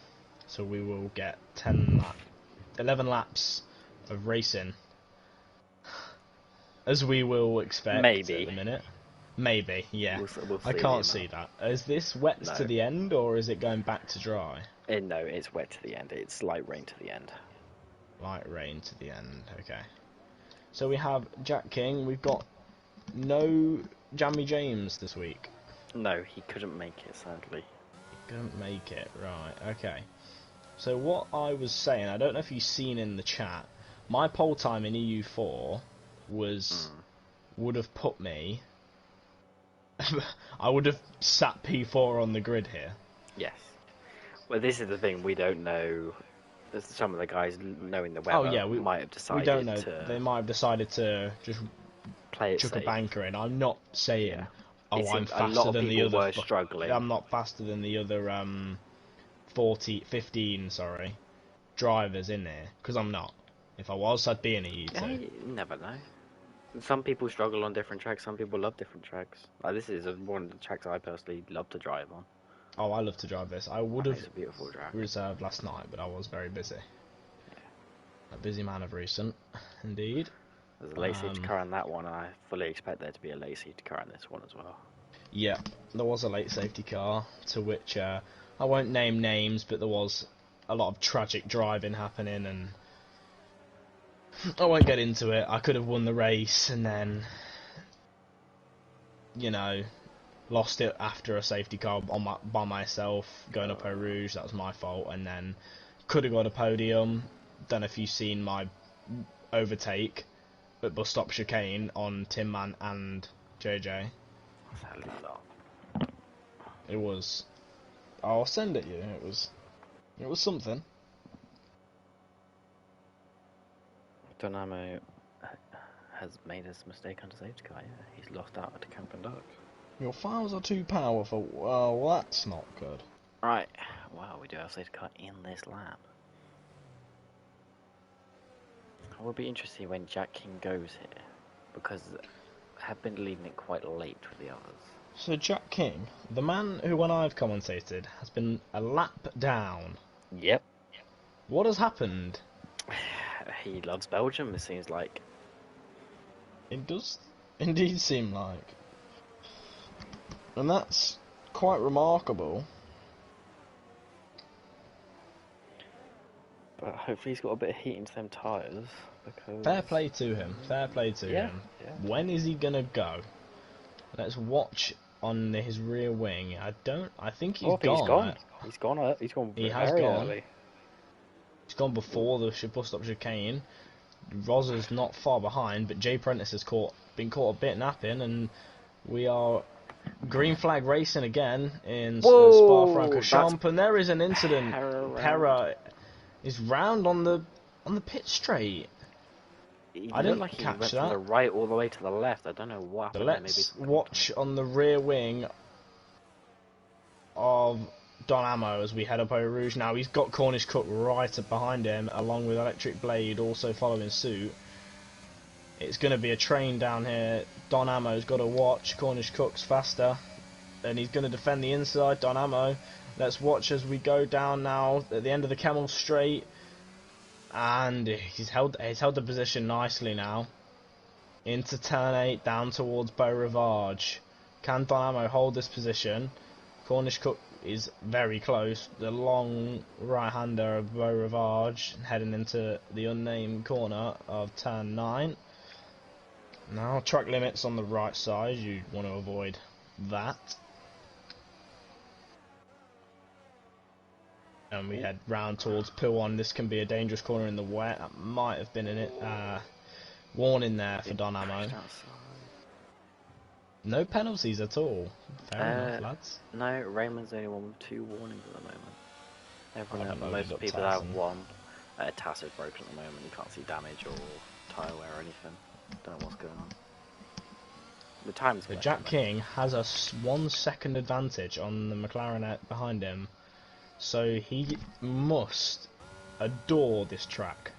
so we will get 11 laps of racing, as we will expect. Maybe at the minute. Maybe, yeah. We'll see. I can't see that. Is this wet to the end, or is it going back to dry? No, it's wet to the end. It's light rain to the end. Light rain to the end, okay. So we have Jack King. We've got no Jamie James this week. No, he couldn't make it, sadly. He couldn't make it, right, okay. So what I was saying, I don't know if you've seen in the chat, my pole time in EU4 was Mm, would have put me. I would have sat P4 on the grid here. yes. Well, this is the thing. We don't know. Some of the guys, knowing the Oh weather, yeah, might have we don't decided know. to They might have decided to just play it chuck a safe. banker in. I'm not Yeah. saying, It oh, I'm seemed a lot faster of than the people other. were struggling. I'm not faster than the other 15, sorry, drivers in there, because I'm not. If I was, I'd be in a Yeah, U2. you never know. Some people struggle on different tracks. Some people love different tracks. Like this is one of the tracks I personally love to drive on. Oh, I love to drive this. I I would think have it's a beautiful track. reserved last night, but I was very busy. Yeah. A busy man of recent, indeed. There's a late safety car on that one, and I fully expect there to be a late safety car on this one as well. Yeah, there was a late safety car, to which I won't name names, but there was a lot of tragic driving happening, and I won't get into it. I could have won the race, and then, lost it after a safety car by myself, going up Eau Rouge. That was my fault, and then could have got a podium. Don't know if you've seen my overtake at bus stop chicane on Tin Man and JJ. Sadly not. It was. I'll send it you. It was something. Dynamo has made his mistake on the safety car. Yeah. He's lost out at the Camp Duck. Your files are too powerful. Well, that's not good. Right. Wow, we do have a safety car in this lap. It will be interesting when Jack King goes here, because I have been leaving it quite late with the others. So Jack King, the man who, when I've commentated, has been a lap down. Yep. What has happened? He loves Belgium, it seems like. It does indeed seem like. And that's quite remarkable. But hopefully he's got a bit of heat into them tyres, because... Fair play to him. Fair play to him. Yeah. When is he gonna go? Let's watch on his rear wing. I think he's gone. He's gone. He's gone He has very gone. early. He's gone before the bus stop chicane. Rosa's not far behind, but Jay Prentice has been caught a bit napping, and we are green flag racing again in Spa-Francorchamps, and there is an incident. Pera is round on the pit straight. I didn't like he catch went that. from the right all the way to the left. I don't know what happened. Let's watch on the rear wing of Don Ammo as we head up Eau Rouge. Now he's got Cornish Cook right up behind him, along with Electric Blade also following suit. It's going to be a train down here. Don Ammo's got to watch. Cornish Cook's faster, and he's going to defend the inside. Don Ammo. Let's watch as we go down now at the end of the Camel Straight, and he's held the position nicely now. Into turn 8, down towards Beau Rivage. Can Don Ammo hold this position? Cornish Cook is very close. The long right-hander of Beau Rivage heading into the unnamed corner of turn 9. Now, track limits on the right side. You want to avoid that. And we head round towards Pilon. This can be a dangerous corner in the wet. That might have been in it. Warning there for Don Ammo. No penalties at all. Fair enough, lads. No, Raymond's the only one with 2 warnings at the moment. Everyone, most people Tyson. that have 1. Tass is broken at the moment. You can't see damage or tyre wear or anything. Don't know what's going on. The time's good. Jack King has a 1 second advantage on the McLaren behind him, so he must adore this track.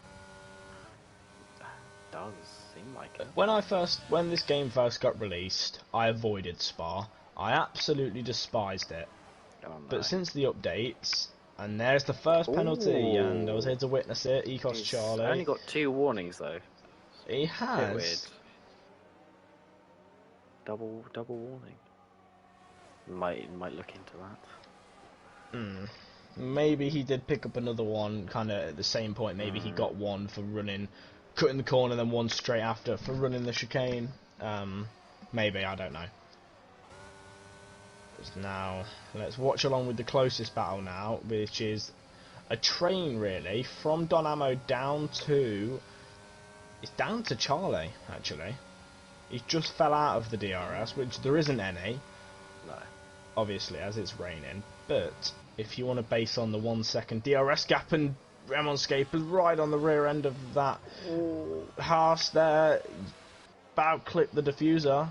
Does seem like it. When this game first got released, I avoided Spa. I absolutely despised it. Oh, no. But since the updates, and there's the first penalty, and I was here to witness it. Ecos Charlie. Only got 2 warnings though. He has. Weird. Double warning. Might look into that. Maybe he did pick up another one, kind of at the same point. Maybe he got 1 for cutting the corner, then 1 straight after for running the chicane. Maybe, I don't know. Now, let's watch along with the closest battle now, which is a train really from Don Ammo down to It's down to Charlie, actually. He just fell out of the DRS, which there isn't any, No. obviously, as it's raining. But if you want to base on the 1 second DRS gap, and Remonscape is right on the rear end of that Haas there, about clip the diffuser.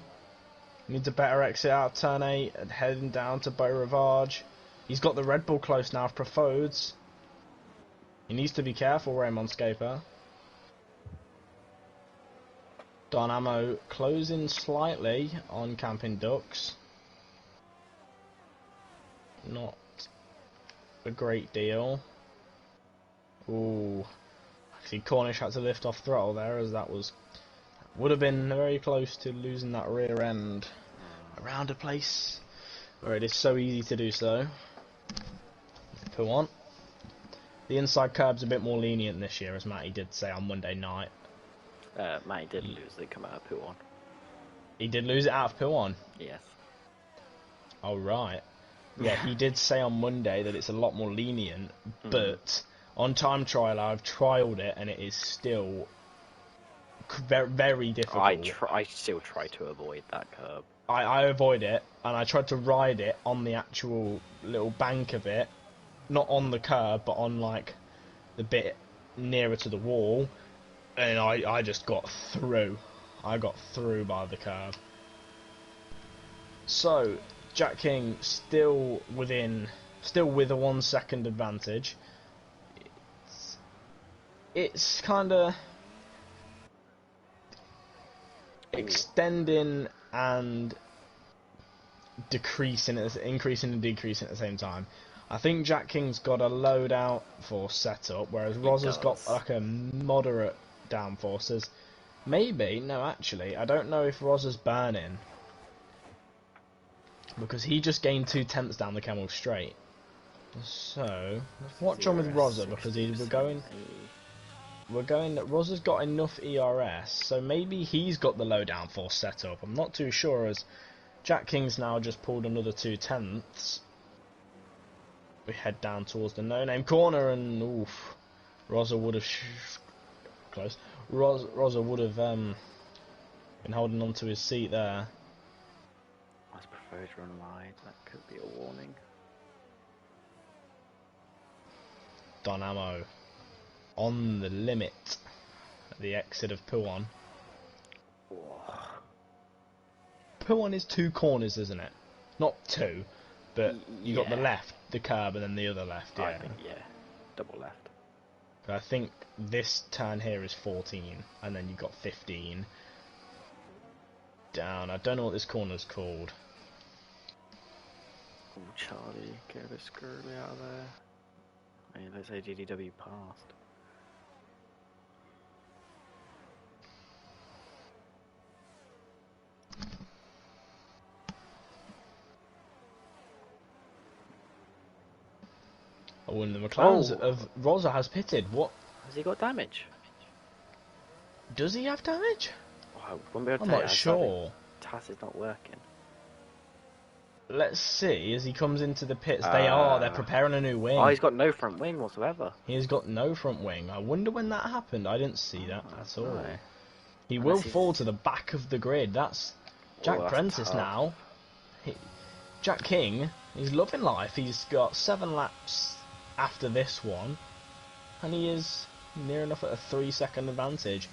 Needs a better exit out of turn 8 and heading down to Beau Rivage. He's got the Red Bull close now for Profodes. He needs to be careful, Remonscaper. Dynamo closing slightly on Camping Ducks. Not a great deal. Ooh. See, Cornish had to lift off throttle there, as that would have been very close to losing that rear end around a place where it is so easy to do so. Put on. The inside curb's a bit more lenient this year, as Matty did say on Monday night. Matty did lose it come out of P1. He did lose it out of P1? Yes. Oh, right. Yeah, he did say on Monday that it's a lot more lenient, but on time trial I've trialled it and it is still very, very difficult. I still try to avoid that curb. I avoid it, and I tried to ride it on the actual little bank of it, not on the curb, but on like the bit nearer to the wall, and I just got through. I got through by the curb. So Jack King still with a 1 second advantage. It's kind of extending and decreasing, increasing and decreasing at the same time. I think Jack King's got a low downforce setup, whereas Rozza's got like a moderate downforce. Maybe, no, actually, I don't know if Rozza's burning, because he just gained 2/10 down the Camel Straight. So let's watch on with Rozza, because we're going that Rozza's got enough ERS, so maybe he's got the low downforce setup. I'm not too sure, as Jack King's now just pulled another 2/10. We head down towards the no-name corner, and oof, Rozza would have close. Rozza would have been holding on to his seat there. I prefer to run wide. That could be a warning. Dynamo on the limit at the exit of Puon. Puon is 2 corners, isn't it? Not 2, but you got the left, the curb, and then the other left. Yeah. I think, double left. I think this turn here is 14, and then you got 15 down. I don't know what this corner's called. Oh, Charlie, get a bit scurvy out of there. Hey, let's say GDW passed. Oh, and the McLarens of Rozza has pitted. What? Has he got damage? Does he have damage? Oh, I won't be able to I'm tell not you. sure. TAS is not working. Let's see as he comes into the pits. They're preparing a new wing. Oh, he's got no front wing whatsoever. He's got no front wing. I wonder when that happened. I didn't see that at all. No. He will fall to the back of the grid. That's Jack Prentice tough. now. Jack King, he's loving life. He's got 7 laps after this one, and he is near enough at a 3-second advantage.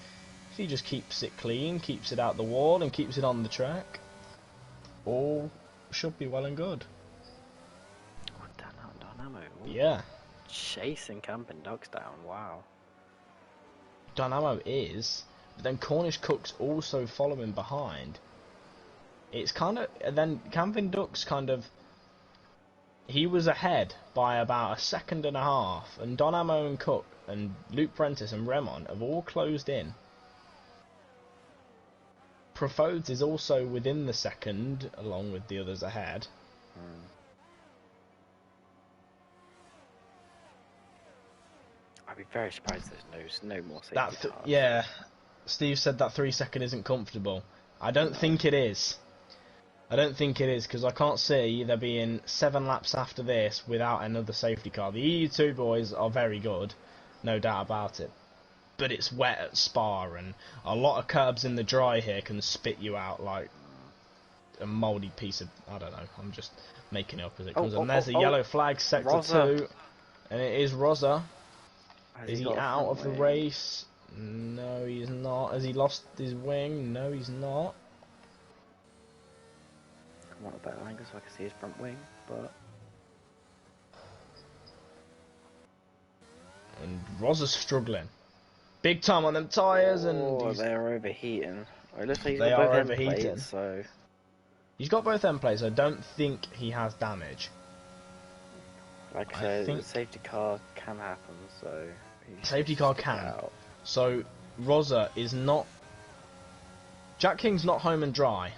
If he just keeps it clean, keeps it out the wall, and keeps it on the track, all should be well and good. Oh, Dynamo. Ooh. Yeah. Chasing Camping Ducks down, wow. Dynamo is, but then Cornish Cook's also following behind. It's kind of, and then Camping Ducks kind of, he was ahead by about 1.5 seconds, and Dynamo and Cook and Luke Prentice and Remon have all closed in. Profodes is also within the second, along with the others ahead. I'd be very surprised there's no more safety cars. Yeah, Steve said that 3 second isn't comfortable. I don't think it is. I don't think it is, because I can't see there being 7 laps after this without another safety car. The EU2 boys are very good, no doubt about it. but it's wet at Spa, and a lot of curbs in the dry here can spit you out like a mouldy piece of, I don't know, I'm just making it up as it comes. And there's a yellow flag, sector Rosa. 2, and it is Rosa. Has Is he he got a out front of the wing? race? No, he's not. Has he lost his wing? No, he's not. I want a better angle so I can see his front wing, but And Rosa's struggling. Big time on them tyres, and they're overheating. It looks like he's they got both are end overheating. plates, so He's got both end plates. I don't think he has damage. like I I said, think the safety car can happen, so he safety should car stick can. out. So Rosa is not. Jack King's not home and dry,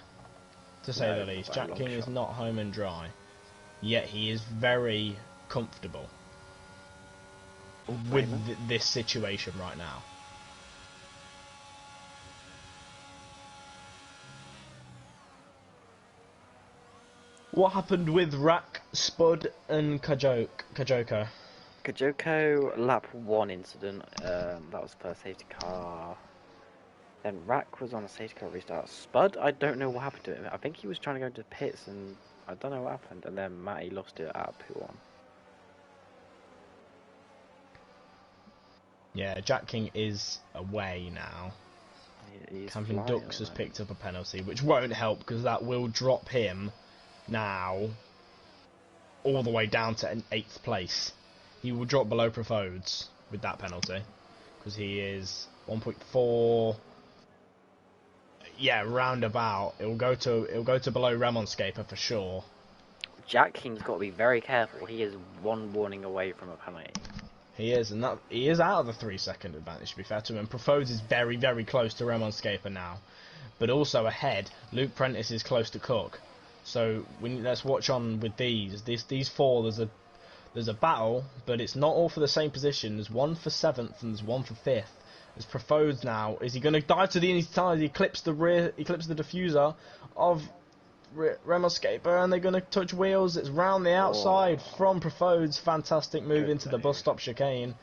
to say No, the least. by a Jack long King is shot. not home and dry, yet he is very comfortable with this situation right now. What happened with Rack, Spud, and Kajoko? Kajoko lap 1 incident, that was first safety car. Then Rack was on a safety car restart. Spud, I don't know what happened to him. I think he was trying to go into pits and I don't know what happened. And then Matty lost it at P1. Yeah, Jack King is away now. He's Campion flying Dux has at the picked up a penalty, which won't help because that will drop him now all the way down to an 8th place. He will drop below Profodes with that penalty because he is 1.4. Yeah, roundabout. It'll go to below Remonscaper for sure. Jack King's got to be very careful. He is 1 warning away from a penalty. He is, and that he is out of the 3-second advantage, to be fair to him. And Profodes is very, very close to Remonscaper now. But also ahead, Luke Prentice is close to Cook. So let's watch on with these 4. There's a battle, but it's not all for the same position. There's one for 7th and there's one for 5th. There's Profodes now. Is he going to dive to the inside? He clips the diffuser of Remoscaper, and they're going to touch wheels. It's round the outside from Profodes. Fantastic move into the bus stop chicane,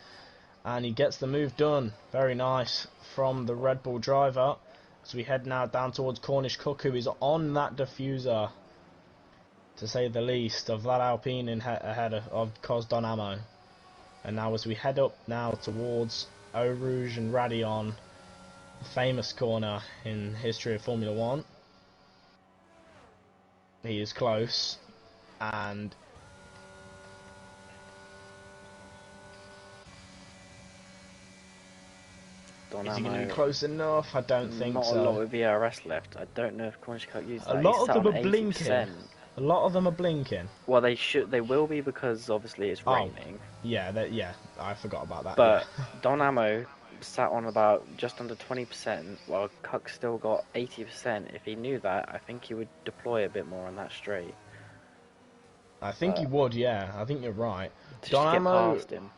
and he gets the move done. Very nice from the Red Bull driver. So we head now down towards Cornish Cook, who is on that diffuser, to say the least, of that Alpine ahead of Cos Donamo. And now as we head up now towards Eau Rouge and Radion, famous corner in history of Formula 1. He is close, and is he going to be close enough? I don't think so. Not a lot of VRS left. I don't know if Cornish Cook used that. A lot of them are 80%. blinking. A lot of them are blinking. Well, they will be because obviously it's raining. Yeah, I forgot about that. But yeah. Don Ammo sat on about just under 20%, while Cook still got 80%. If he knew that, I think he would deploy a bit more on that straight. I think he would, yeah. I think you're right. To just get past him.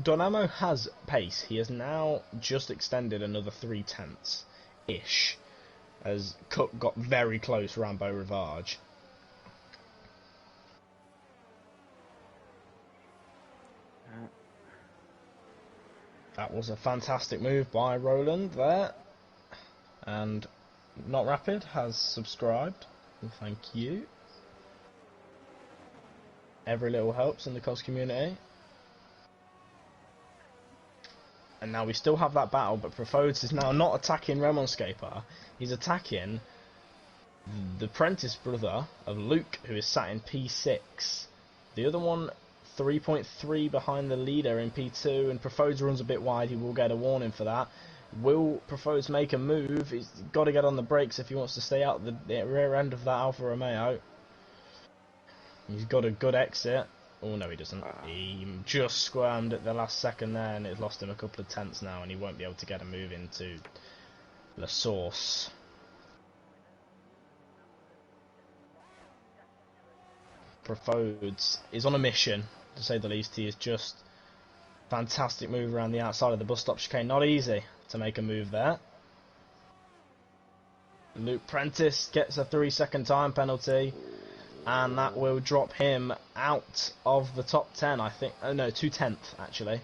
Donamo has pace. He has now just extended another 0.3-ish, as Cook got very close around Beau Rivage. That was a fantastic move by Roland there. And Not Rapid has subscribed. Thank you. Every little helps in the COS community. And now we still have that battle, but Profodes is now not attacking Remonscaper. He's attacking the Prentice brother of Luke, who is sat in P6. The other one, 3.3 behind the leader in P2, and Profodes runs a bit wide. He will get a warning for that. Will Profodes make a move? He's got to get on the brakes if he wants to stay out the rear end of that Alfa Romeo. He's got a good exit. Oh, no, he doesn't. He just squirmed at the last second there, and it's lost him a couple of tenths now, and he won't be able to get a move into La Source. Profodes is on a mission, to say the least. He is just fantastic move around the outside of the bus stop chicane. Not easy to make a move there. Luke Prentice gets a 3-second time penalty, and that will drop him out of the top 10, I think. Oh no, 2/10 actually.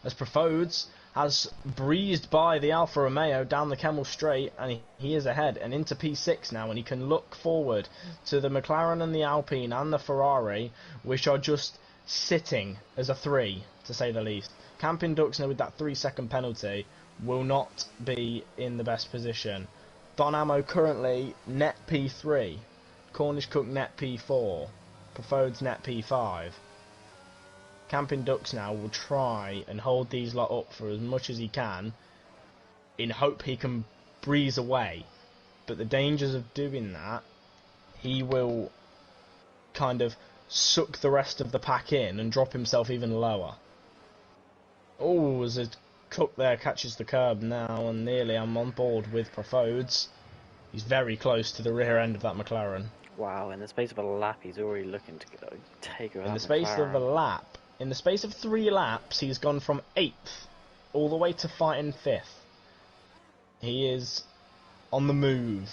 As Profodes has breezed by the Alfa Romeo down the Kemmel Straight, and he is ahead and into P6 now, and he can look forward to the McLaren and the Alpine and the Ferrari, which are just sitting as a 3, to say the least. Camping Ducks now with that 3-second penalty will not be in the best position. Don Ammo currently net P3, Cornish Cook net P4, Preferred's net P5. Camping Ducks now will try and hold these lot up for as much as he can in hope he can breeze away. But the dangers of doing that, he will kind of suck the rest of the pack in and drop himself even lower. Oh, as a Cook there catches the curb now, and nearly I'm on board with Profodes. He's very close to the rear end of that McLaren. Wow, in the space of a lap, he's already looking to go take over. In the space of a lap, in the space of 3 laps, he's gone from 8th all the way to fighting 5th. He is on the move.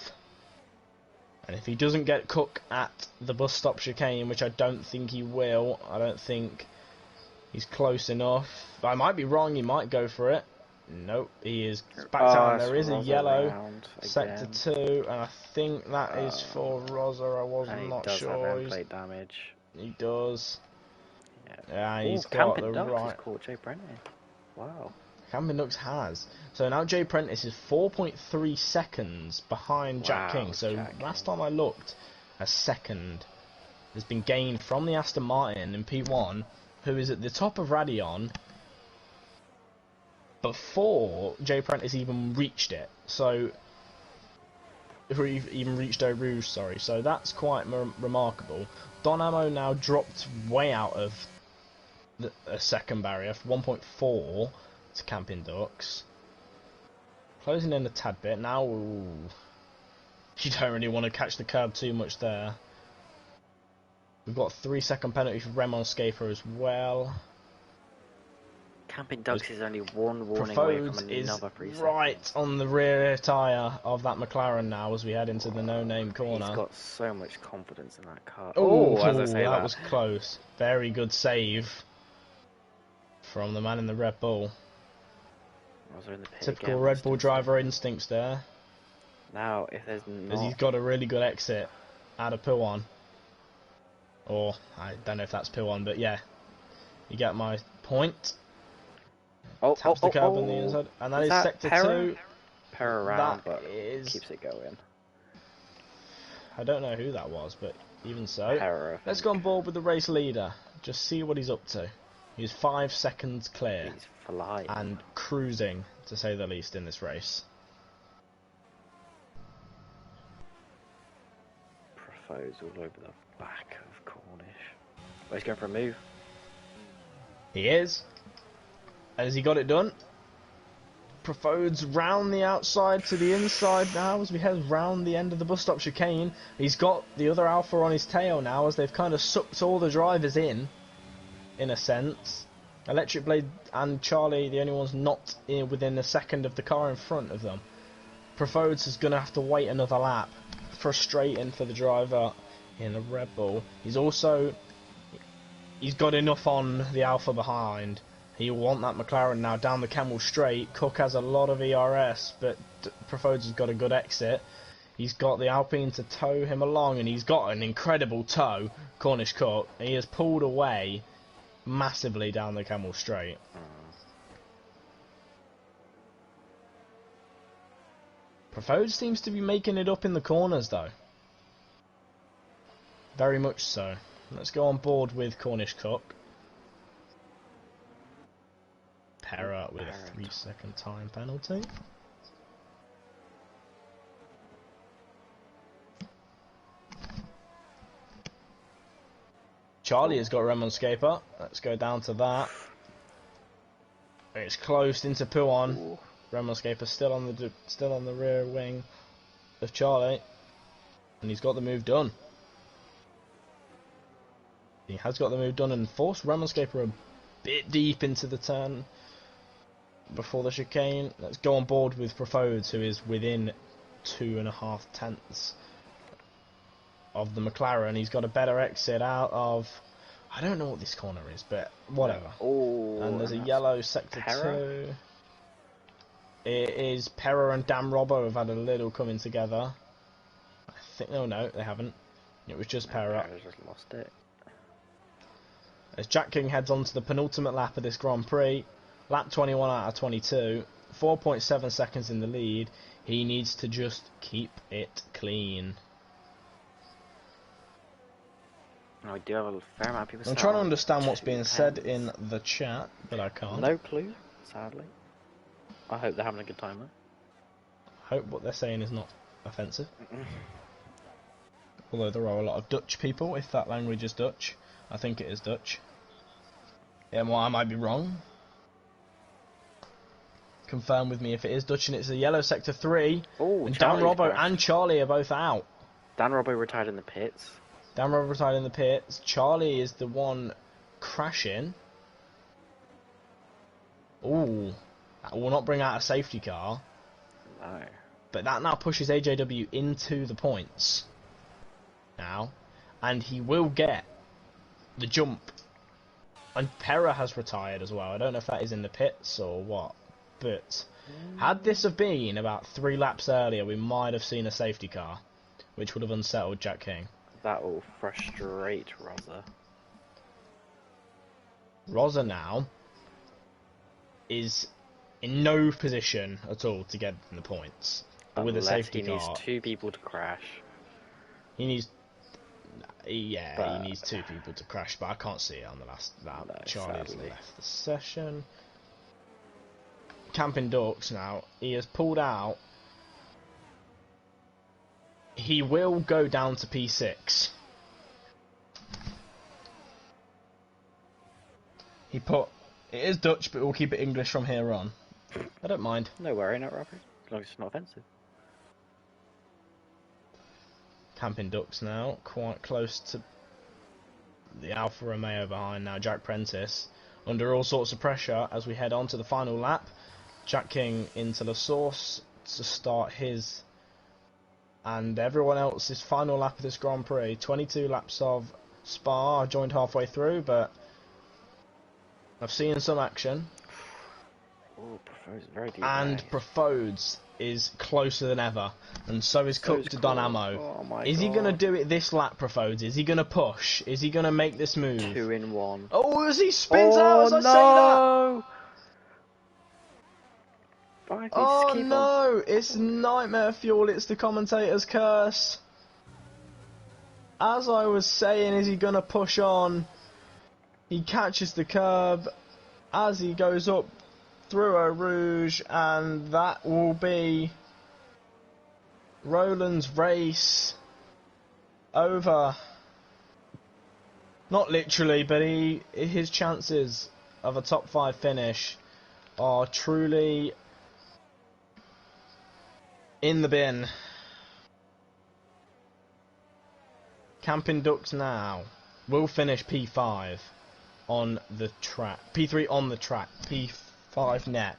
And if he doesn't get Cook at the bus stop chicane, which I don't think he will, I don't think he's close enough. I might be wrong, he might go for it. Nope, he is back down. There is a yellow sector 2, and I think that is for Rosa. I was not sure. He does have plate damage. He does. Yeah, he's got the right. He's caught Jay Prentice. Wow. Camping Ducks has. So now Jay Prentice is 4.3 seconds behind Jack King. So last time I looked, a second has been gained from the Aston Martin in P1, who is at the top of Radion before Jay Prentice even reached it. So, even reached Eau Rouge, sorry. So that's quite remarkable. Don Ammo now dropped way out of a second barrier, 1.4 to Camping Ducks. Closing in a tad bit. Now, ooh, you don't really want to catch the curb too much there. We've got a 3-second penalty for Remon Scaper as well. Camping Ducks is only one warning away from another preset. Right on the rear tyre of that McLaren now as we head into the no-name corner. He's got so much confidence in that car. Oh, as I say that was close. Very good save from the man in the Red Bull. Typical Red Bull driver instincts there. Now, if there's not... As he's got a really good exit out of P1. Or, I don't know if that's P1, but yeah. You get my point. Taps the curb on the inside. And that is sector 2. Power around, but keeps it going. I don't know who that was, but even so. Let's go on board with the race leader. Just see what he's up to. He's 5 seconds clear. He's flying. And cruising, to say the least, in this race. Profo's all over the back of Cornish. Oh, he's going for a move. He is. Has he got it done? Profode's round the outside to the inside now as we head round the end of the bus stop chicane. He's got the other Alpha on his tail now as they've kind of sucked all the drivers in a sense. Electric Blade and Charlie, the only ones not within a second of the car in front of them. Profodes is going to have to wait another lap. Frustrating for the driver in a Red Bull. He's got enough on the Alpha behind. He'll want that McLaren now down the Kemmel Straight. Cook has a lot of ERS, but Profodes has got a good exit. He's got the Alpine to tow him along, and he's got an incredible tow, Cornish Cook. He has pulled away massively down the Kemmel Straight. Profodes seems to be making it up in the corners, though. Very much so. Let's go on board with Cornish Cook. Para with a 3-second time penalty. Charlie has got Remon Scaper. Let's go down to that. It's closed into Puon. Remon Scaper still on the rear wing of Charlie, and he's got the move done. He has got the move done and forced Remon Scaper a bit deep into the turn before the chicane. Let's go on board with Profodes, who is within 2.5 tenths of the McLaren. He's got a better exit out of... I don't know what this corner is, but whatever. Oh, and there's a yellow sector 2. It is Perra and Dan Robbo have had a little coming together. I think, no, they haven't. It was just Perra. Perra's just lost it. As Jack King heads on to the penultimate lap of this Grand Prix, lap 21 out of 22, 4.7 seconds in the lead. He needs to just keep it clean. Oh, we do have a fair amount of people. I'm trying to understand what's being said in the chat, but I can't. No clue, sadly. I hope they're having a good time though. Hope what they're saying is not offensive. Although there are a lot of Dutch people, if that language is Dutch. I think it is Dutch. Yeah, well, I might be wrong. Confirm with me if it is Dutch and it's a yellow sector 3. Oh, and Dan Robbo and Charlie are both out. Dan Robbo retired in the pits. Dan Robbo retired in the pits. Charlie is the one crashing. Ooh, that will not bring out a safety car. No. But that now pushes AJW into the points. Now. And he will get the jump. And Perra has retired as well. I don't know if that is in the pits or what. But had this have been about 3 laps earlier, we might have seen a safety car, which would have unsettled Jack King. That will frustrate Rosa. Rosa now is in no position at all to get in the points. But with a safety car, he needs 2 people to crash. He needs... Yeah, he needs 2 people to crash, but I can't see it on the last lap. No, Charlie has sadly. left the session. Camping Ducks now, he has pulled out. He will go down to P6. He put... It is Dutch, but we'll keep it English from here on. I don't mind. No worry, not Robert. As long as it's not offensive. Camping Ducks now, quite close to the Alfa Romeo behind now. Jack Prentice under all sorts of pressure as we head on to the final lap. Jack King into the source to start his and everyone else's final lap of this Grand Prix. 22 laps of Spa. I joined halfway through, but I've seen some action. Oh, Profo's very deep. And Profodes is closer than ever, and so is Cook to Don Ammo. Oh my is he God. going to do it this lap, Profodes? Is he going to push? Is he going to make this move? 2 in 1. Oh, as he spins out as I say that! Oh no, it's nightmare fuel, it's the commentator's curse. As I was saying, is he going to push on? He catches the curb as he goes up through Eau Rouge, and that will be Roland's race over. Not literally, but his chances of a top 5 finish are truly in the bin. Camping Ducks now will finish P5 on the track. P3 on the track. P5 net.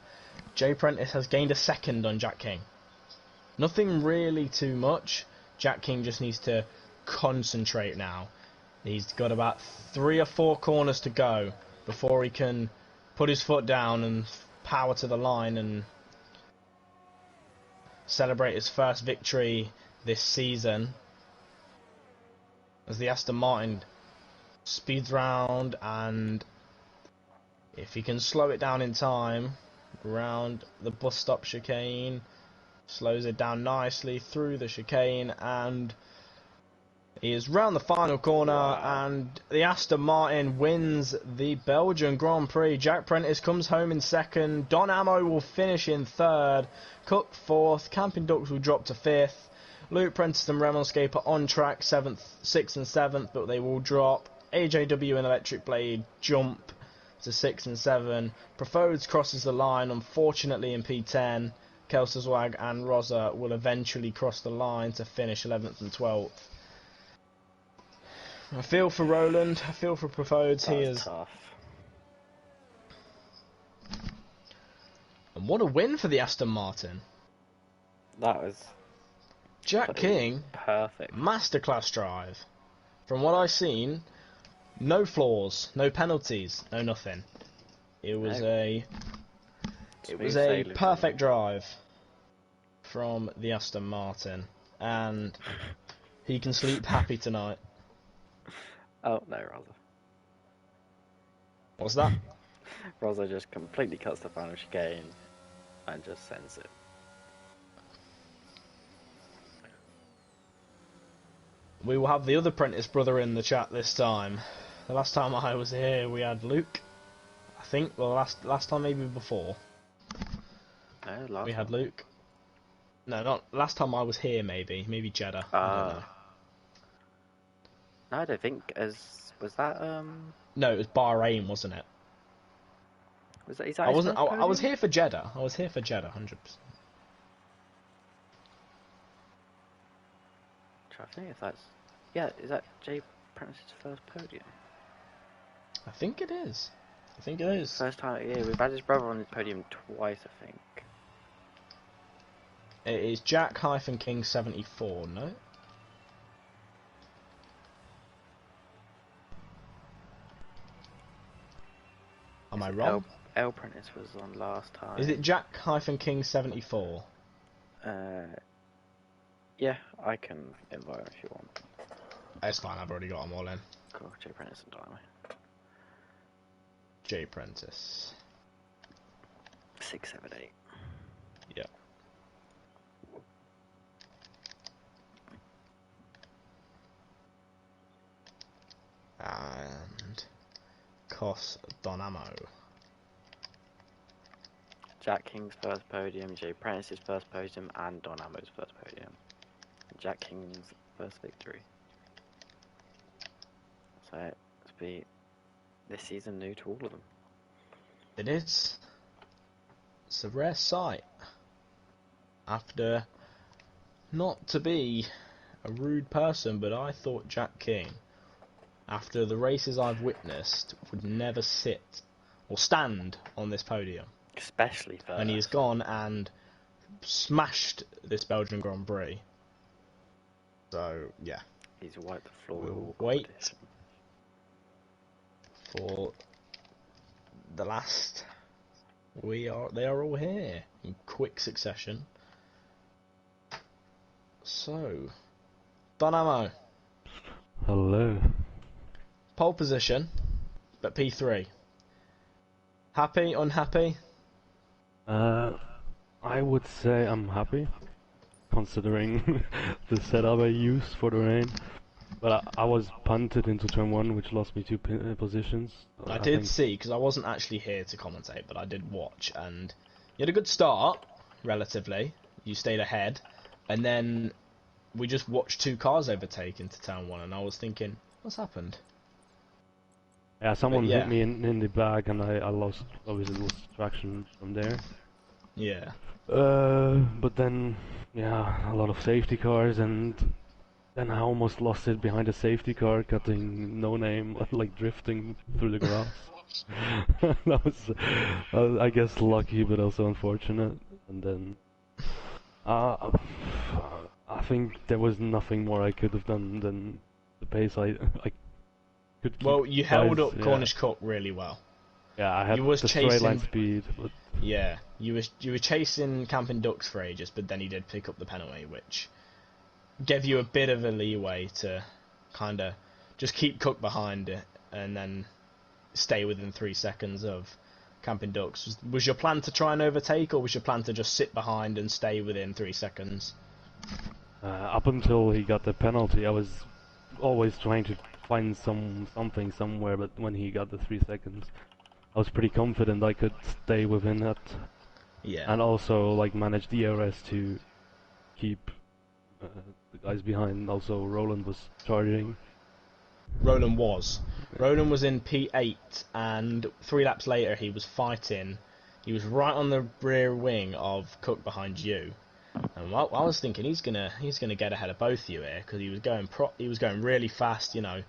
Jay Prentice has gained a second on Jack King. Nothing really too much. Jack King just needs to concentrate now. He's got about 3 or 4 corners to go before he can put his foot down and power to the line and celebrate his first victory this season. As the Aston Martin speeds round, and if he can slow it down in time, round the bus stop chicane, slows it down nicely through the chicane, and he is round the final corner, and the Aston Martin wins the Belgian Grand Prix. Jack Prentice comes home in second. Don Ammo will finish in third. Cook fourth. Camping Ducks will drop to fifth. Luke Prentice and Remonscape are on track, 7th, 6th and 7th, but they will drop. AJW and Electric Blade jump to 6 and 7. Profodes crosses the line, unfortunately, in P10. Kelselswag and Rosa will eventually cross the line to finish 11th and 12th. I feel for Roland, I feel for Profodes. He is tough. And what a win for the Aston Martin. That was Jack King, perfect. masterclass drive. From what I've seen, no flaws, no penalties, no nothing. It was a It was Smooth a sailing from you. perfect drive from the Aston Martin, and he can sleep happy tonight. Oh no, Rosa. What's that? Rosa just completely cuts the final chicane and just sends it. We will have the other Prentice brother in the chat this time. The last time I was here, we had Luke. I think, well, last time maybe before. No, We last had one. Luke. No, not last time I was here. Maybe Jeddah. I don't know. No, I don't think was that No, it was Bahrain, wasn't it? is that I his wasn't. first I was podium? here for Jeddah. I was here for Jeddah, 100%. Try to think if that's is that Jay Prentice's first podium? I think it is. I think it is. First time, yeah, we've had his brother on the podium twice, I think. It is Jack-King 74. No. Am I wrong? L Prentice was on last time. Is it Jack-King 74? Yeah, I can invite him if you want. It's fine. I've already got them all in. Cool, Jay Prentice and Dynamite. J Prentice. 678. Yeah. And Cos Donamo. Jack King's first podium, Jay Prentice's first podium, and Don Amo's first podium. Jack King's first victory. So it's be this season new to all of them. It is. It's a rare sight. After, not to be a rude person, but I thought Jack King, after the races I've witnessed, would never sit or stand on this podium. Especially first. And he has gone and smashed this Belgian Grand Prix. So, yeah. He's wiped the floor with We'll all wait competition. for the last. They are all here in quick succession. So, Dynamo. Hello. Pole position, but P3. Happy, unhappy? I would say I'm happy, considering the setup I used for the rain. But I was punted into turn 1, which lost me 2 positions. I I did think. see, because I wasn't actually here to commentate, but I did watch, and you had a good start, relatively. You stayed ahead, and then we just watched 2 cars overtake into turn 1, and I was thinking, what's happened? Yeah, someone yeah. hit me in the back, and I obviously lost traction from there. Yeah. But then, yeah, a lot of safety cars, and then I almost lost it behind a safety car, cutting no name, like drifting through the grass. That was, I guess, lucky, but also unfortunate. And then, I think there was nothing more I could have done than the pace I could keep. Well, you held guys, up yeah. Cornish Cup really well. Yeah, I had You was the straight line chasing- speed, but Yeah, you were chasing Camping Ducks for ages, but then he did pick up the penalty, which gave you a bit of a leeway to kind of just keep Cook behind it and then stay within 3 seconds of Camping Ducks. Was your plan to try and overtake, or was your plan to just sit behind and stay within 3 seconds? up until he got the penalty, I was always trying to find something somewhere, but when he got the 3 seconds, I was pretty confident I could stay within that. Yeah. And also, like, manage the DRS to keep the guys behind. Also, Roland was charging. Roland was. Roland was in P8, and 3 laps later he was fighting. He was right on the rear wing of Cook behind you. And I was thinking he's gonna get ahead of both of you here, because he was going really fast, you know,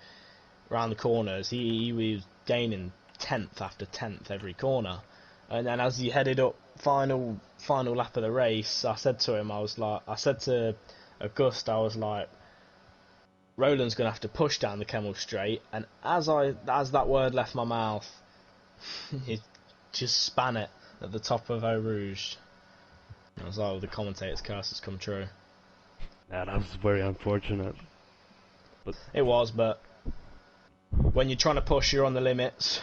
around the corners. He was gaining 10th after 10th every corner. And then as he headed up final lap of the race, I said to August, I was like, Roland's gonna have to push down the Kemmel Straight. And as that word left my mouth, he just span it, at the top of Eau Rouge. I was like, oh, the commentator's curse has come true. Yeah, that was very unfortunate. But It was, but when you're trying to push, you're on the limits.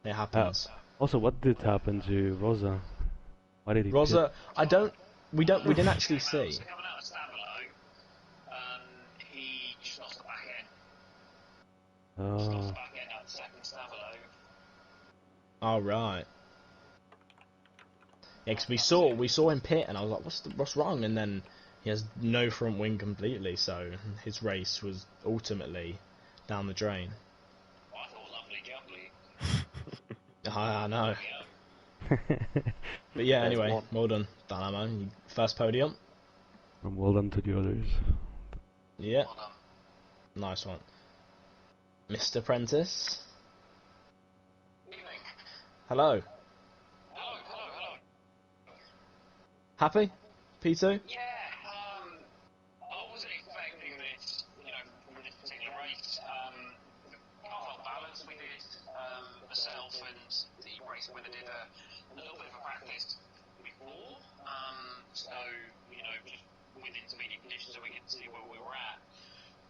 It happens. also, what did happen to Rosa? Why did he Rosa, we didn't actually see. Coming out of Stabilo, he just lost the back end. Just lost the back end at the second Stabilo. Oh right. Yeah, 'cause we saw him pit, and I was like, what's wrong? And then he has no front wing completely, so his race was ultimately down the drain. Well, I thought lovely jubbly. I know. Yeah. But yeah, anyway, well done, Dynamo. First podium. And well done to the others. Yeah, Well done. nice one. Mr. Prentice. Evening. Hello. Hello. Happy? P2? Yeah, I wasn't expecting this, from this particular race. Half our balance we did, myself and the race winner did a little bit of a practice before. So, just with intermediate conditions so we could see where we were at.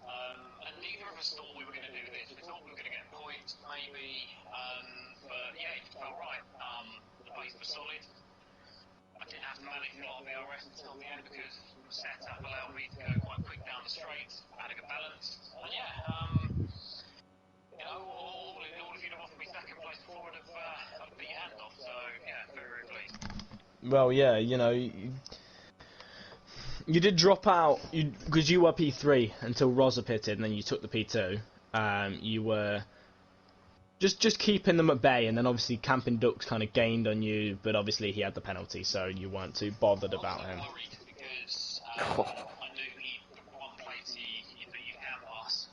And neither of us thought we were going to do this. We thought we were going to get points, maybe. But yeah, it felt right. The pace was solid. I didn't have to manage a lot of the RS until the end because the setup allowed me to go quite quick down the straight. I had a good balance. And yeah, all in all, if you'd have offered me second place forward, I'd have beat your hand off. So yeah, very, very pleased. Well, yeah, you did drop out because you were P3 until Rosa pitted, and then you took the P2. You were just keeping them at bay, and then obviously Camping Ducks kind of gained on you, but obviously he had the penalty, so you weren't too bothered about him. I was worried because I knew the one place you can pass.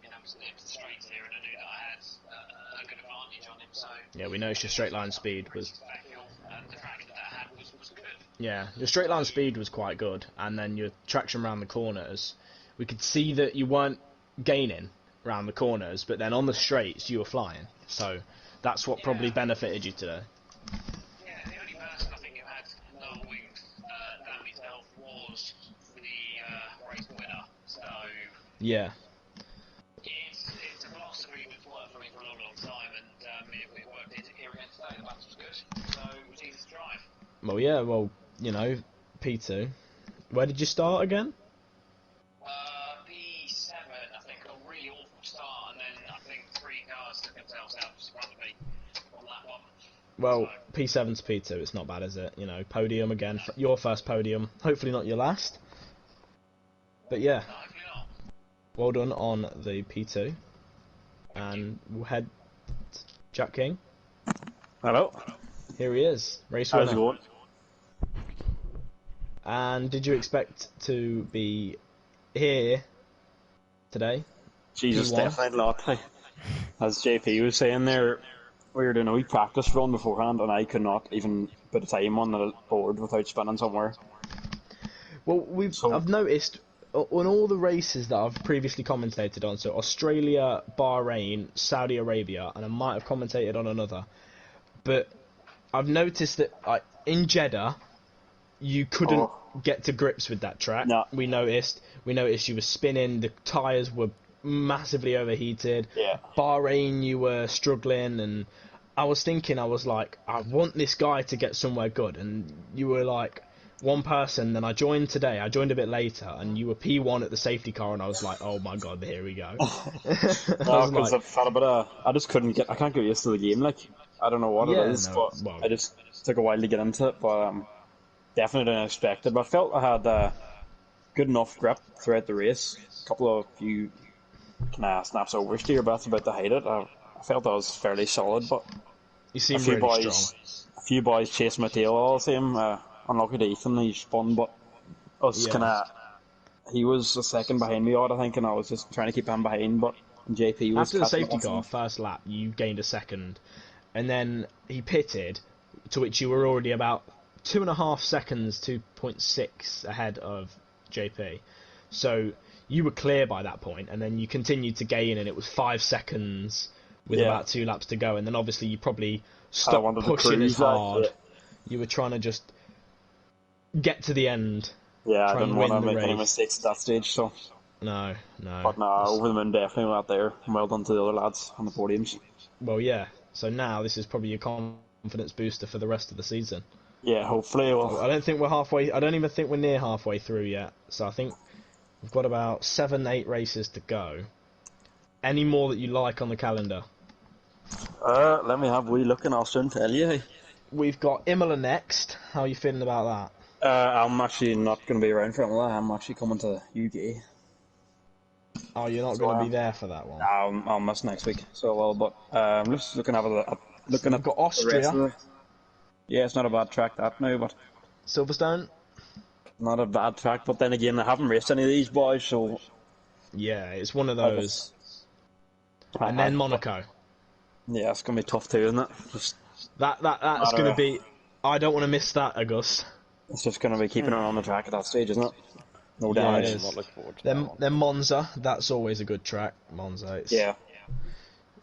It was the straight here, and I knew that I had a good advantage on him. So Yeah, we noticed your straight line speed was. And the traction that I had was good. Yeah, your straight line speed was quite good, and then your traction around the corners, we could see that you weren't gaining around the corners, but then on the straights you were flying. So that's what probably benefited you today. Yeah, the only person I think who had no wings than myself was the race winner. So Yeah. it's a philosophy that's worked for me for a long, long time, and it worked here again today. The balance was good, so it was easy to drive. Well, yeah, P2. Where did you start again? P7, I think, a really awful start, and then I think 3 cars took themselves out just in front of me on that one. Well, P7 to P2, it's not bad, is it? Podium again, your first podium, hopefully not your last. But yeah, No, hopefully not. well done on the P2. And we'll head to Jack King. Hello. Here he is, race How's winner. it going? And did you expect to be here today? Jesus, P1? definitely not. As JP was saying there, we were doing a wee practice run beforehand, and I could not even put a time on the board without spinning somewhere. Well, I've noticed on all the races that I've previously commentated on, so Australia, Bahrain, Saudi Arabia, and I might have commentated on another, but I've noticed that in Jeddah, you couldn't get to grips with that track. No. We noticed you were spinning, the tyres were massively overheated. Yeah. Bahrain, you were struggling, and I was thinking, I was like, I want this guy to get somewhere good, and you were like one person. Then I joined today, I joined a bit later, and you were P1 at the safety car, and I was like, oh my god, here we go. No, because I've had a bit of... I just I can't get used to the game, I don't know what it is, but I just took a while to get into it, but definitely didn't expect it. But I felt I had good enough grip throughout the race. A couple of few snaps over steer, but that's about to hide it. I felt I was fairly solid, but you seem really strong. A few boys chased my tail all the same. Unlucky to Ethan, he spun, but us he was a second behind me, I think, and I was just trying to keep him behind, but JP was... After the safety car, first lap, you gained a second, and then he pitted, to which you were already about 2.5 seconds, 2.6 ahead of JP. So you were clear by that point, and then you continued to gain, and it was 5 seconds with about 2 laps to go, and then obviously you probably stopped to pushing as cruise, like, hard. You were trying to just get to the end. Yeah, I try didn't and want win to the make any race. mistakes at that stage, so. No. But no, over the moon definitely out there. Well done to the other lads on the podiums. Well, yeah. So now this is probably your confidence booster for the rest of the season. Yeah, hopefully. Well, I don't think we're halfway. I don't even think we're near halfway through yet. So I think we've got about 7, 8 races to go. Any more that you like on the calendar? let me have a wee look and I'll soon tell you. We've got Imola next. How are you feeling about that? I'm actually not going to be around for Imola. I'm actually coming to UK. Oh, you're not going to be there for that one. I'll miss next week, so well. But I'm just looking at looking at got Austria. Yeah, it's not a bad track that now, but Silverstone. not a bad track. But then again, I haven't raced any of these boys, so yeah, it's one of those. And then Monaco. Yeah, it's gonna be tough too, isn't it? That's gonna be. I don't want to miss that, August. It's just gonna be keeping her on the track at that stage, isn't it? No Yeah, damage. it is. Then Monza, that's always a good track. Monza, it's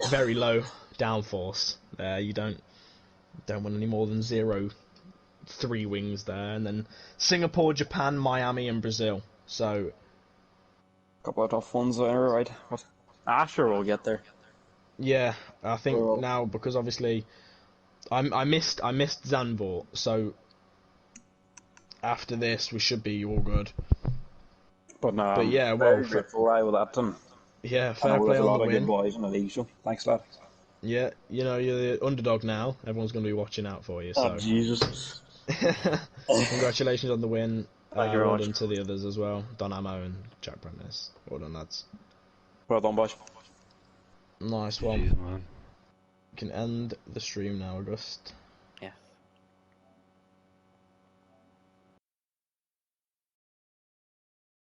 very low downforce. There, you don't want any more than 0.3 wings there. And then Singapore, Japan, Miami, and Brazil. So, a couple of tough ones there, right? But sure we'll get there. Yeah, I think now because obviously I missed Zandvoort, so after this we should be all good. But no, but yeah, very grateful with that. And yeah, fair play on the win. There's a lot of good boys in the league, so thanks, lad. Yeah, you know you're the underdog now. Everyone's going to be watching out for you. So. Oh Jesus! Congratulations on the win. Thank you very well much. done to the others as well. Don Ammo and Jack Prentice. Well done, lads. Well done, boys. Nice one. Jeez, man. You can end the stream now, August.